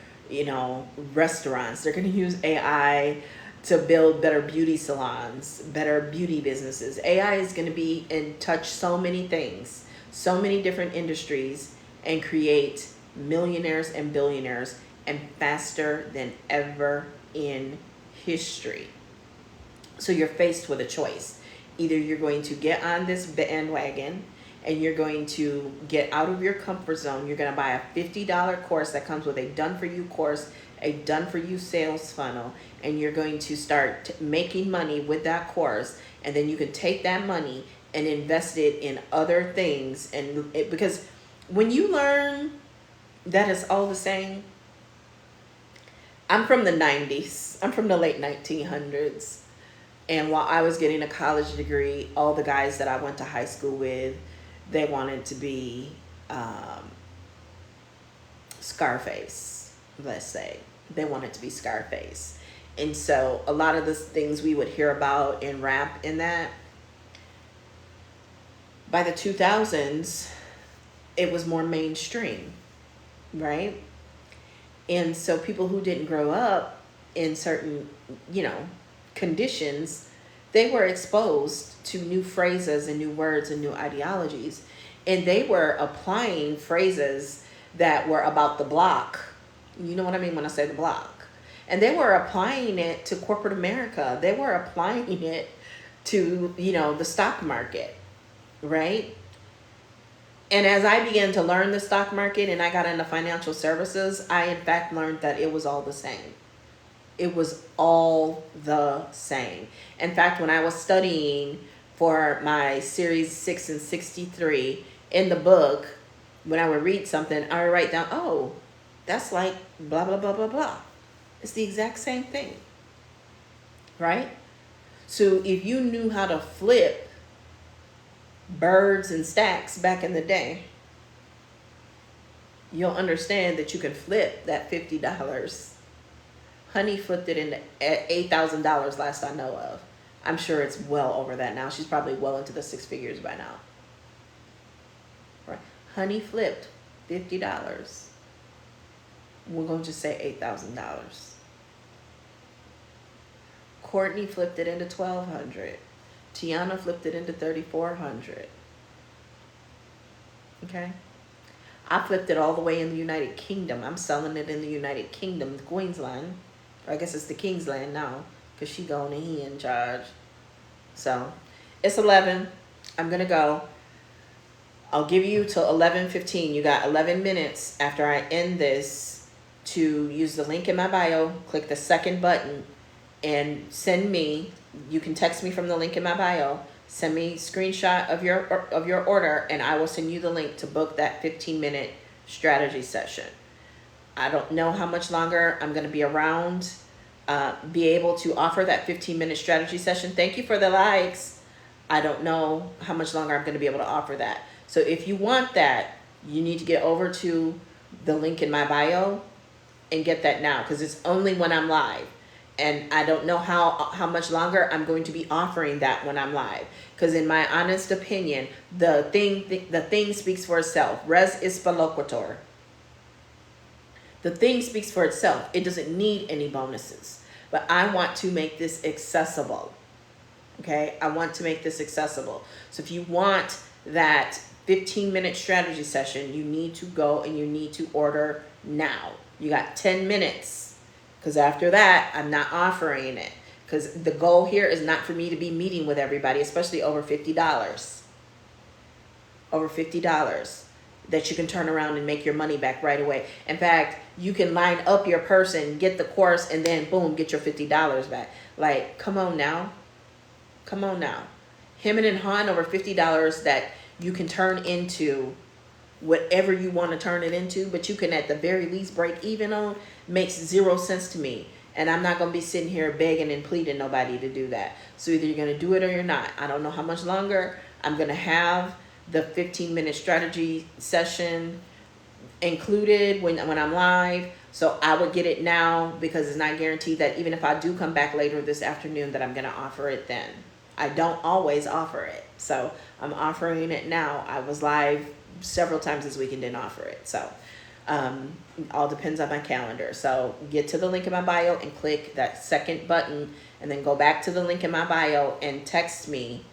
restaurants. They're going to use AI to build better beauty salons, better beauty businesses. AI is going to be and touch so many things, so many different industries, and create millionaires and billionaires, and faster than ever in history. So you're faced with a choice. Either you're going to get on this bandwagon and you're going to get out of your comfort zone. You're going to buy a $50 course that comes with a done-for-you course, a done-for-you sales funnel, and you're going to start making money with that course, and then you can take that money and invest it in other things. And because when you learn that it's all the same, I'm from the 90s. I'm from the late 1900s. And while I was getting a college degree, all the guys that I went to high school with, they wanted to be Scarface, let's say. They wanted to be Scarface. And so a lot of the things we would hear about in rap and that, by the 2000s, it was more mainstream, right? And so people who didn't grow up in certain, conditions, they were exposed to new phrases and new words and new ideologies. And they were applying phrases that were about the block. You know what I mean when I say the block. And they were applying it to corporate America. They were applying it to, the stock market, right? And as I began to learn the stock market and I got into financial services, I in fact learned that it was all the same. It was all the same. In fact, when I was studying for my Series 6 and 63 in the book, when I would read something, I would write down, oh, that's like blah, blah, blah, blah, blah. It's the exact same thing, right? So if you knew how to flip birds and stacks back in the day, you'll understand that you can flip that $50. Honey flipped it into $8,000 last I know of. I'm sure it's well over that now. She's probably well into the six figures by now. Right? Honey flipped $50. We're going to just say $8,000. Courtney flipped it into $1,200. Tiana flipped it into $3,400. Okay? I flipped it all the way in the United Kingdom. I'm selling it in the United Kingdom, Queensland. I guess it's the Kingsland now, because she going and he in charge. So, it's 11. I'm going to go. I'll give you till 11:15. You got 11 minutes after I end this to use the link in my bio, click the second button, and send me, you can text me from the link in my bio, send me a screenshot of your order, and I will send you the link to book that 15-minute strategy session. I don't know how much longer I'm going to be around, be able to offer that 15-minute strategy session. Thank you for the likes. I don't know how much longer I'm going to be able to offer that. So if you want that, you need to get over to the link in my bio and get that now, because it's only when I'm live. And I don't know how much longer I'm going to be offering that when I'm live. Because in my honest opinion, the thing speaks for itself. Res is loquitur. The thing speaks for itself. It doesn't need any bonuses. But I want to make this accessible. Okay? I want to make this accessible. So if you want that 15-minute strategy session, you need to go and you need to order now. You got 10 minutes. Because after that, I'm not offering it. Because the goal here is not for me to be meeting with everybody, especially over $50. Over $50 that you can turn around and make your money back right away. In fact, you can line up your person, get the course, and then boom, get your $50 back. Like, come on now. Come on now. Him and Han over $50 that you can turn into whatever you want to turn it into, but you can at the very least break even on, makes zero sense to me. And I'm not going to be sitting here begging and pleading nobody to do that. So either you're going to do it or you're not. I don't know how much longer I'm going to have the 15-minute strategy session included when I'm live. So I would get it now, because it's not guaranteed that even if I do come back later this afternoon that I'm going to offer it then. I don't always offer it. So I'm offering it now. I was live several times this week and didn't offer it. So all depends on my calendar. So get to the link in my bio and click that second button, and then go back to the link in my bio and text me.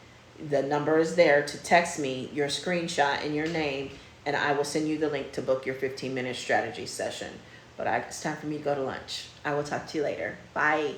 The number is there to text me your screenshot and your name, and I will send you the link to book your 15-minute strategy session. But it's time for me to go to lunch. I will talk to you later. Bye.